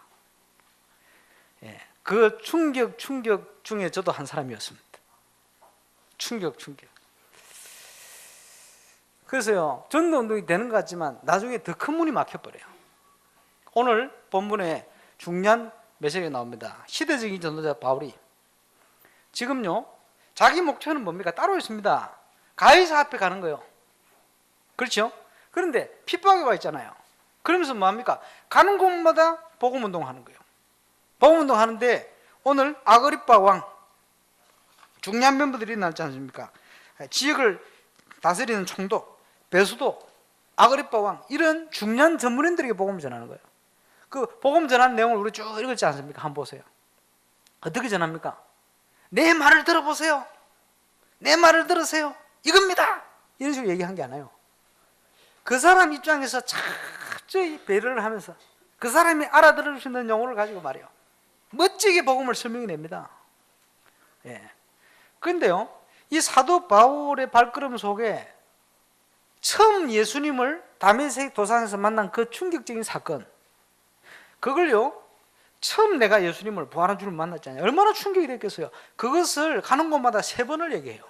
예, 그 충격 중에 저도 한 사람이었습니다. 충격. 그래서요, 전도 운동이 되는 것 같지만 나중에 더 큰 문이 막혀버려요. 오늘 본문에 중요한 메시지가 나옵니다. 시대적인 전도자 바울이 지금요, 자기 목표는 뭡니까? 따로 있습니다. 가이사 앞에 가는 거예요. 그렇죠? 그런데 핍박이 와 있잖아요. 그러면서 뭐합니까? 가는 곳마다 복음 운동하는 거예요. 복음 운동하는데 오늘 아그리빠 왕 중요한 멤버들이 나지 않습니까? 지역을 다스리는 총독, 배수도, 아그리빠 왕 이런 중요한 전문인들에게 복음을 전하는 거예요. 그 복음 전하는 내용을 우리 쭉 읽었지 않습니까? 한번 보세요. 어떻게 전합니까? 내 말을 들어보세요. 내 말을 들으세요. 이겁니다. 이런 식으로 얘기한 게 아니에요. 그 사람 입장에서 철저히 배려를 하면서 그 사람이 알아들을 수 있는 용어를 가지고 말이에요. 멋지게 복음을 설명해냅니다. 예. 그런데요, 이 사도 바울의 발걸음 속에 처음 예수님을 다메섹 도상에서 만난 그 충격적인 사건, 그걸요, 처음 내가 예수님을 부활한 주를 만났잖아요. 얼마나 충격이 됐겠어요. 그것을 가는 곳마다 3번을 얘기해요.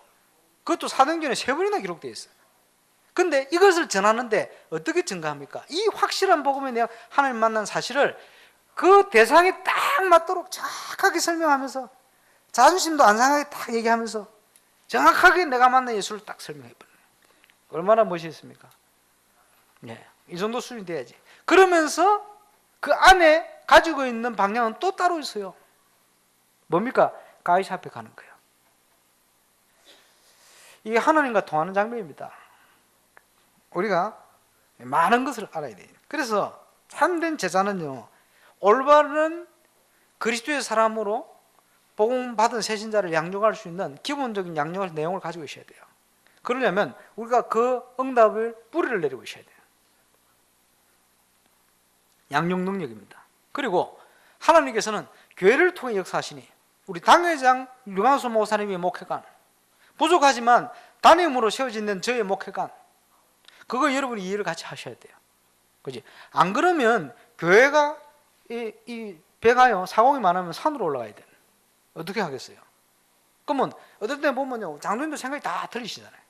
그것도 사도행전에 3번이나 기록되어 있어요. 근데 이것을 전하는데 어떻게 증가합니까? 이 확실한 복음에 내가 하나님 만난 사실을 그 대상에 딱 맞도록 정확하게 설명하면서 자존심도 안 상하게 딱 얘기하면서 정확하게 내가 만난 예수를 딱 설명해버려요. 얼마나 멋있습니까? 예, 이 정도 수준이 돼야지. 그러면서 그 안에 가지고 있는 방향은 또 따로 있어요. 뭡니까? 가이사 앞에 가는 거예요. 이게 하나님과 통하는 장면입니다. 우리가 많은 것을 알아야 돼요. 그래서 참된 제자는요, 올바른 그리스도의 사람으로 복음 받은 새신자를 양육할 수 있는 기본적인 양육할 내용을 가지고 있어야 돼요. 그러려면 우리가 그 응답을 뿌리를 내리고 있어야 돼요. 양육 능력입니다. 그리고 하나님께서는 교회를 통해 역사하시니 우리 당회장 류광수 목사님의 목회관, 부족하지만 단임으로 세워진 저의 목회관, 그거 여러분이 이해를 같이 하셔야 돼요. 그지? 안 그러면 교회가 이 배가요, 사공이 많으면 산으로 올라가야 돼. 어떻게 하겠어요? 그러면 어떨 때 보면요, 장로님도 생각이 다 틀리시잖아요.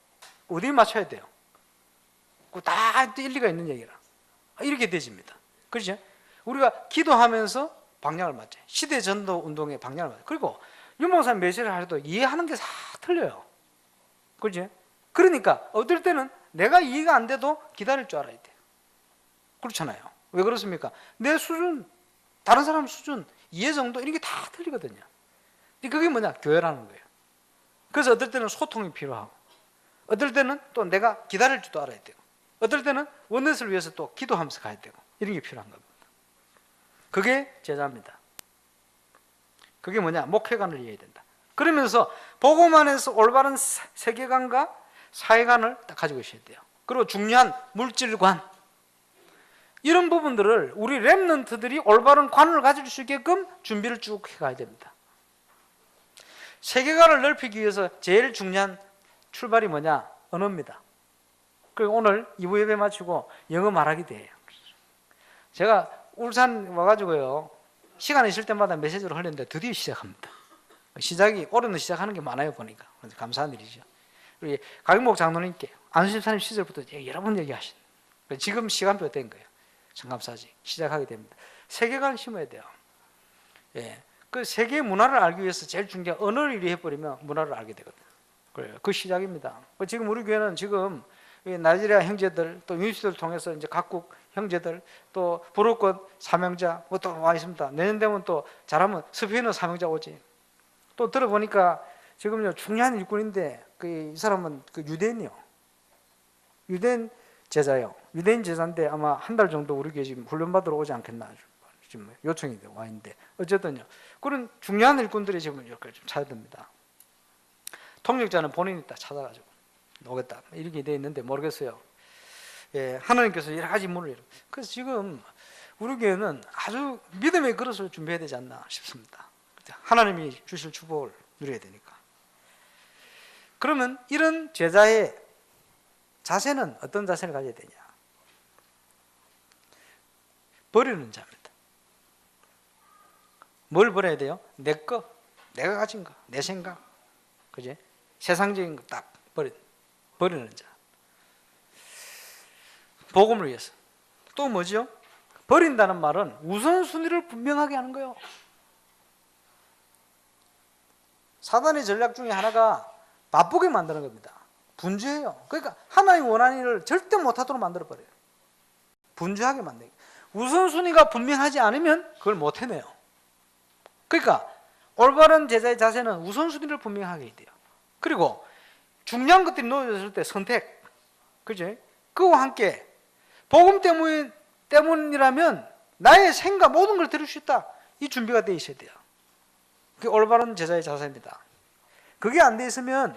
어디에 맞춰야 돼요? 다 일리가 있는 얘기라 이렇게 되집니다. 그렇죠? 우리가 기도하면서 방향을 맞춰요. 시대 전도 운동의 방향을 맞춰요. 그리고 윤목사님 메시지를 해도 이해하는 게 다 틀려요. 그렇죠? 그러니까 어떨 때는 내가 이해가 안 돼도 기다릴 줄 알아야 돼요. 그렇잖아요. 왜 그렇습니까? 내 수준, 다른 사람 수준, 이해 정도 이런 게 다 틀리거든요. 그게 뭐냐? 교회라는 거예요. 그래서 어떨 때는 소통이 필요하고, 어떨 때는 또 내가 기다릴 줄도 알아야 되고, 어떨 때는 원넷을 위해서 또 기도하면서 가야 되고, 이런 게 필요한 겁니다. 그게 제자입니다. 그게 뭐냐? 목회관을 이해해야 된다. 그러면서 복음 안에서 올바른 세계관과 사회관을 딱 가지고 있어야 돼요. 그리고 중요한 물질관, 이런 부분들을 우리 렘넌트들이 올바른 관을 가질 수 있게끔 준비를 쭉 해가야 됩니다. 세계관을 넓히기 위해서 제일 중요한 출발이 뭐냐? 언어입니다. 그리고 오늘 2부 예배 마치고 영어 말하기 대회예요. 제가 울산 와가지고요, 시간 있을 때마다 메시지를 하려는데 드디어 시작합니다. 시작이 올해는 시작하는 게 많아요 보니까. 그래서 감사한 일이죠. 우리 강익목 장로님께 안수집사님 시절부터 여러 번 얘기하신, 지금 시간표가 된 거예요. 참 감사하지. 시작하게 됩니다. 세계관을 심어야 돼요. 예, 그 세계 문화를 알기 위해서 제일 중요한 언어를 이해해버리면 문화를 알게 되거든요. 그래요. 그 시작입니다. 지금 우리 교회는 지금 나이지리아 형제들, 또 유니스를 통해서 이제 각국 형제들, 또 부르권 사명자 뭐 또 와 있습니다. 내년 되면 또 잘하면 스페인어 사명자 오지. 또 들어보니까 지금요, 중요한 일꾼인데 이 사람은 그 유대인이요. 유대인 제자요. 유대인 제자인데 아마 한 달 정도 우리 교회 지금 훈련 받으러 오지 않겠나 지금 요청이 와 있는데, 어쨌든요, 그런 중요한 일꾼들이 지금 이렇게 좀 찾아듭니다. 통역자는 본인이 딱 찾아가지고 오겠다 이렇게 돼 있는데 모르겠어요. 예, 하나님께서 여러 가지 문을, 그래서 지금 우리 교회는 아주 믿음의 그릇을 준비해야 되지 않나 싶습니다. 하나님이 주실 축복을 누려야 되니까. 그러면 이런 제자의 자세는 어떤 자세를 가져야 되냐? 버리는 자입니다. 뭘 버려야 돼요? 내 거, 내가 가진 거, 내 생각, 그지? 세상적인 거 딱 버리는 자. 복음을 위해서. 또 뭐죠? 버린다는 말은 우선순위를 분명하게 하는 거예요. 사단의 전략 중에 하나가 바쁘게 만드는 겁니다. 분주해요. 그러니까 하나님 원하는 일을 절대 못하도록 만들어버려요. 분주하게 만들어요. 우선순위가 분명하지 않으면 그걸 못 해내요. 그러니까 올바른 제자의 자세는 우선순위를 분명하게 해야 돼요. 그리고 중요한 것들이 놓여졌을 때 선택, 그죠? 그와 함께 복음 때문이라면 나의 생각 모든 걸 들을 수 있다, 이 준비가 되어 있어야 돼요. 그게 올바른 제자의 자세입니다. 그게 안 돼 있으면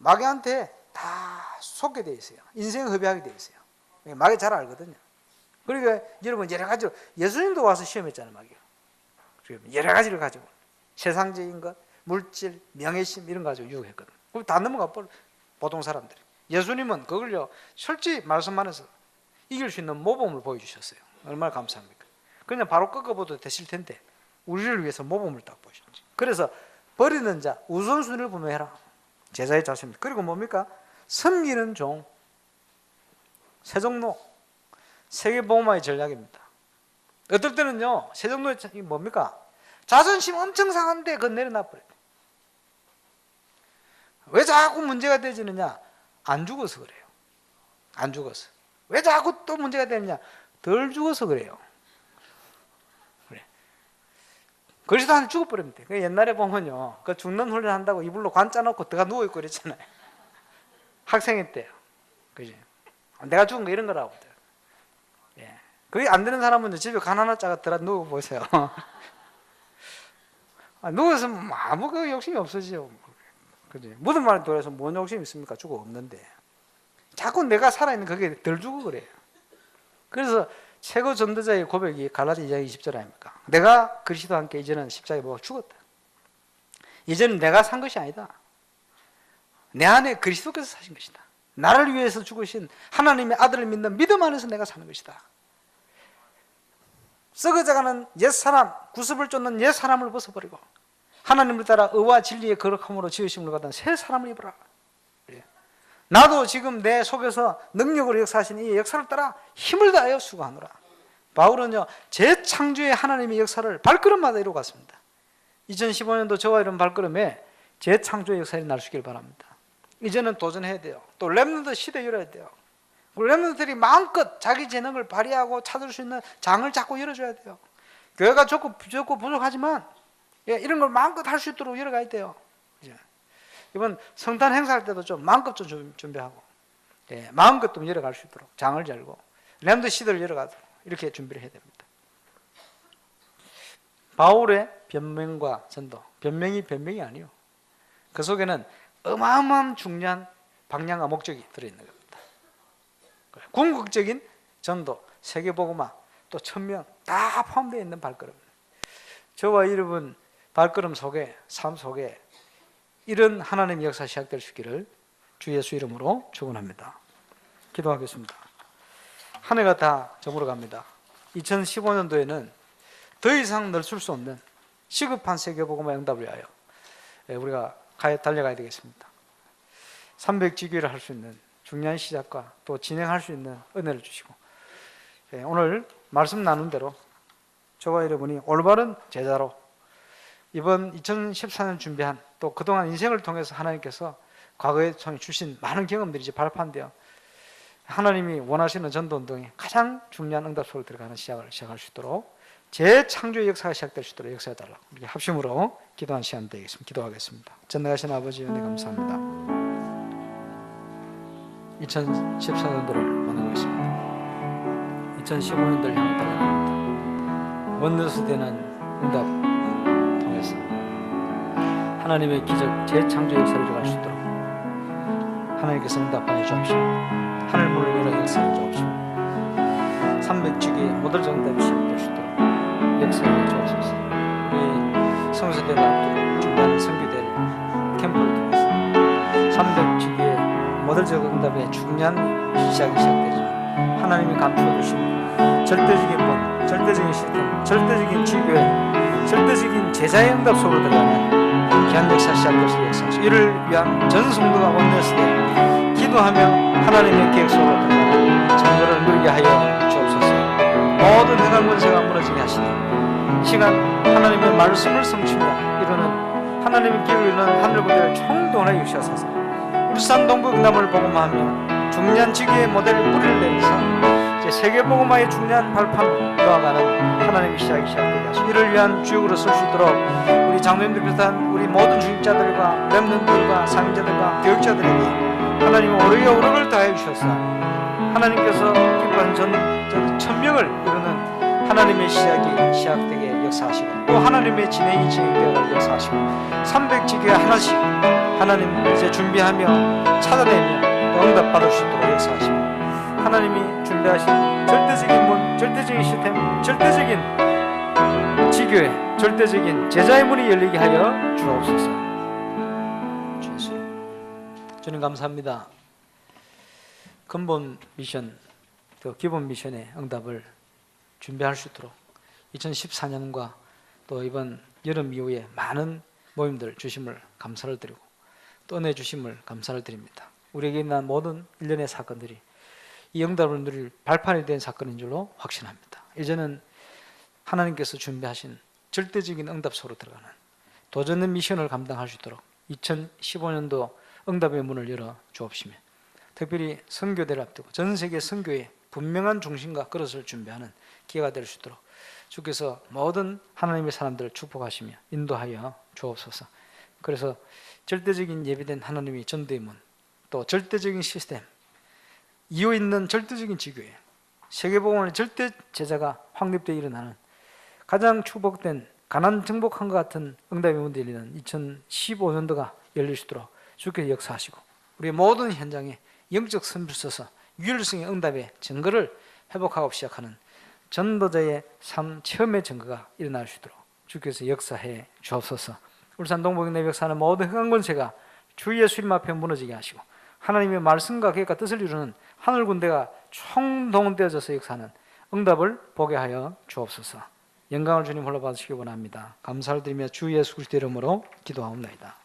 마귀한테 다 속게 돼 있어요. 인생 허비하게 돼 있어요. 마귀 잘 알거든요. 그러니까 여러분 여러 가지로 예수님도 와서 시험했잖아요. 마귀가. 여러 가지를 가지고 세상적인 것, 물질, 명예심 이런 거 가지고 유혹했거든. 그럼 다 넘어가 버려. 보통 사람들이. 예수님은 그걸요 솔직히 말씀만 해서 이길 수 있는 모범을 보여주셨어요. 얼마나 감사합니까? 그냥 바로 꺾어봐도 되실 텐데 우리를 위해서 모범을 딱 보셨지. 그래서 버리는 자 우선순위를 분명해라. 제자의 자세입니다. 그리고 뭡니까? 섬기는 종, 세종로, 세계보험화의 전략입니다. 어떨 때는요 세종로의 뭡니까? 자존심 엄청 상한데 그건 내려놔버려요. 왜 자꾸 문제가 되지느냐? 안 죽어서 그래요. 안 죽어서. 왜 자꾸 또 문제가 되느냐? 덜 죽어서 그래요. 그래. 그리스도 안에 죽어버리면 돼. 옛날에 보면요, 그 죽는 훈련 한다고 이불로 관 짜놓고 들어가 누워있고 그랬잖아요. 학생회 때요. 그지? 내가 죽은 거 이런 거라고. 예. 그게 안 되는 사람은 집에 관 하나 짜가 들어가 누워보세요. 누워서 아무 그 욕심이 없어지죠. 그지? 무슨 말을 돌아서 뭔 욕심이 있습니까? 죽어 없는데. 자꾸 내가 살아있는 그게 덜 죽어 그래요. 그래서 최고 전도자의 고백이 갈라디아 2장 20절 아닙니까? 내가 그리스도와 함께 이제는 십자가에 못 죽었다. 이제는 내가 산 것이 아니다. 내 안에 그리스도께서 사신 것이다. 나를 위해서 죽으신 하나님의 아들을 믿는 믿음 안에서 내가 사는 것이다. 썩어져가는 옛사람, 구습을 쫓는 옛사람을 벗어버리고 하나님을 따라 의와 진리의 거룩함으로 지으심을 받은 새 사람을 입으라. 나도 지금 내 속에서 능력으로 역사하신 이 역사를 따라 힘을 다하여 수고하노라. 바울은요 재창조의 하나님의 역사를 발걸음마다 이루어갔습니다. 2015년도 저와 이런 발걸음에 재창조의 역사에 날 수 있기를 바랍니다. 이제는 도전해야 돼요. 또 렘넌트 시대 열어야 돼요. 렘넌트들이 마음껏 자기 재능을 발휘하고 찾을 수 있는 장을 자꾸 열어줘야 돼요. 교회가 좋고 부족하지만 이런 걸 마음껏 할 수 있도록 열어가야 돼요. 이번 성탄 행사할 때도 좀 마음껏 좀 준비하고 마음껏 좀 열어갈 수 있도록 장을 열고 렘넌트 시대를 열어가도록 이렇게 준비를 해야 됩니다. 바울의 변명과 전도, 변명이 아니요. 그 속에는 어마어마한 중요한 방향과 목적이 들어있는 겁니다. 궁극적인 전도, 세계복음화, 또 천명 다 포함되어 있는 발걸음입니다. 저와 여러분 발걸음 속에, 삶 속에 이런 하나님의 역사 시작될 수 있기를 주 예수 이름으로 축원합니다. 기도하겠습니다. 한 해가 다 저물어 갑니다. 2015년도에는 더 이상 늦출 수 없는 시급한 세계복음화 응답을 위하여 우리가 달려가야 되겠습니다. 300지교를 할 수 있는 중요한 시작과 또 진행할 수 있는 은혜를 주시고 오늘 말씀 나눈 대로 저와 여러분이 올바른 제자로 이번 2014년 준비한 또 그동안 인생을 통해서 하나님께서 과거에 주신 많은 경험들이 이제 발판되어 하나님이 원하시는 전도운동에 가장 중요한 응답 속으로 들어가는 시작할 수 있도록 재창조의 역사가 시작될 수 있도록 역사해달라고 우리 합심으로 기도하는 시간 되겠습니다. 기도하겠습니다. 전능하신 아버지 은혜 감사합니다. 2014년도를 원하고 있습니다. 2015년도를 향해 달려갑니다. 원너스 되는 응답 통해서 하나님의 기적 재창조 역사를 이뤄갈 수 있도록 하나님께서 응답하여 주옵시고 하늘문을 열어 역사해 주옵시고 300주기에 모든 응답이 시작될 수 있도록 역사해 주옵소서. 우리 성서대를 앞두고 준비하는 선교대를 캠프를 통해서 300주기에 모델적 응답의 중요한 시작이 시작되지만 하나님이 감추어 주신 절대적인 법, 절대적인 시스템, 절대적인 지교회, 절대적인 제자의 응답 속으로 들어가는 귀한 역사 시작될 수 있습니다. 이를 위한 전 성도가 원내스에 기도하며 하나님의 계획 속으로 들어가는 정도를 누리게 하여 주옵소서. 모든 행한 권세가 무너지게 하시니 시간 하나님의 말씀을 성취며 이루는 하나님의 기회를 이루는 하늘부대를 총동원하여 주시옵소서. 울산 동부 응답을 복음화하며 중요한 지교의 모델을 뿌리를 내면서 이제 세계복음화의 중요한 발판을 놓아가는 하나님의 시작이 시작되게 하시고 이를 위한 주역으로 쓸 수 있도록 우리 장로님들 비롯한 우리 모든 주직자들과 렘넌트들과 상인자들과 교육자들에게 하나님 오르게 오르를 다해 주셔서 하나님께서 기뻐하는 전 천명을 이루는 하나님의 시작이 시작되게 역사하시고 또 하나님의 진행이 진행되어 역사하시고 300지교회 하나씩 하나님 이제 준비하며 찾아내며 또 응답받을 수 있도록 역사하시고 하나님이 준비하신 절대적인 문, 절대적인 시스템, 절대적인 지교회, 절대적인 제자의 문이 열리게 하여 주옵소서. 주님 감사합니다. 근본 미션, 또 기본 미션의 응답을 준비할 수 있도록 2014년과 또 이번 여름 이후에 많은 모임들 주심을 감사를 드리고 또 은혜 주심을 감사를 드립니다. 우리에게 있는 모든 일련의 사건들이 이 응답을 누릴 발판이 된 사건인 줄로 확신합니다. 이제는 하나님께서 준비하신 절대적인 응답 속으로 들어가는 도전의 미션을 감당할 수 있도록 2015년도 응답의 문을 열어 주옵시며 특별히 선교대를 앞두고 전 세계 선교의 분명한 중심과 그릇을 준비하는 기회가 될 수 있도록 주께서 모든 하나님의 사람들을 축복하시며 인도하여 주옵소서. 그래서 절대적인 예비된 하나님의 전도의 문, 또 절대적인 시스템, 이유 있는 절대적인 지교회, 세계복음의 절대 제자가 확립되어 일어나는 가장 축복된 가난 정복한 것 같은 응답의 문이 열리는 2015년도가 열릴 수 있도록 주께서 역사하시고 우리의 모든 현장에 영적 선불 써서 유일성의 응답의 증거를 회복하고 시작하는 전도자의 삶 체험의 증거가 일어날 수 있도록 주께서 역사해 주옵소서. 울산 동북내 역사는 모든 흑암 권세가 주 예수 이름 앞에 무너지게 하시고 하나님의 말씀과 계획과 뜻을 이루는 하늘 군대가 총동원되어져서 역사하는 응답을 보게 하여 주옵소서. 영광을 주님 홀로 받으시기 원합니다. 감사를 드리며 주 예수 그리스도 이름으로 기도하옵나이다.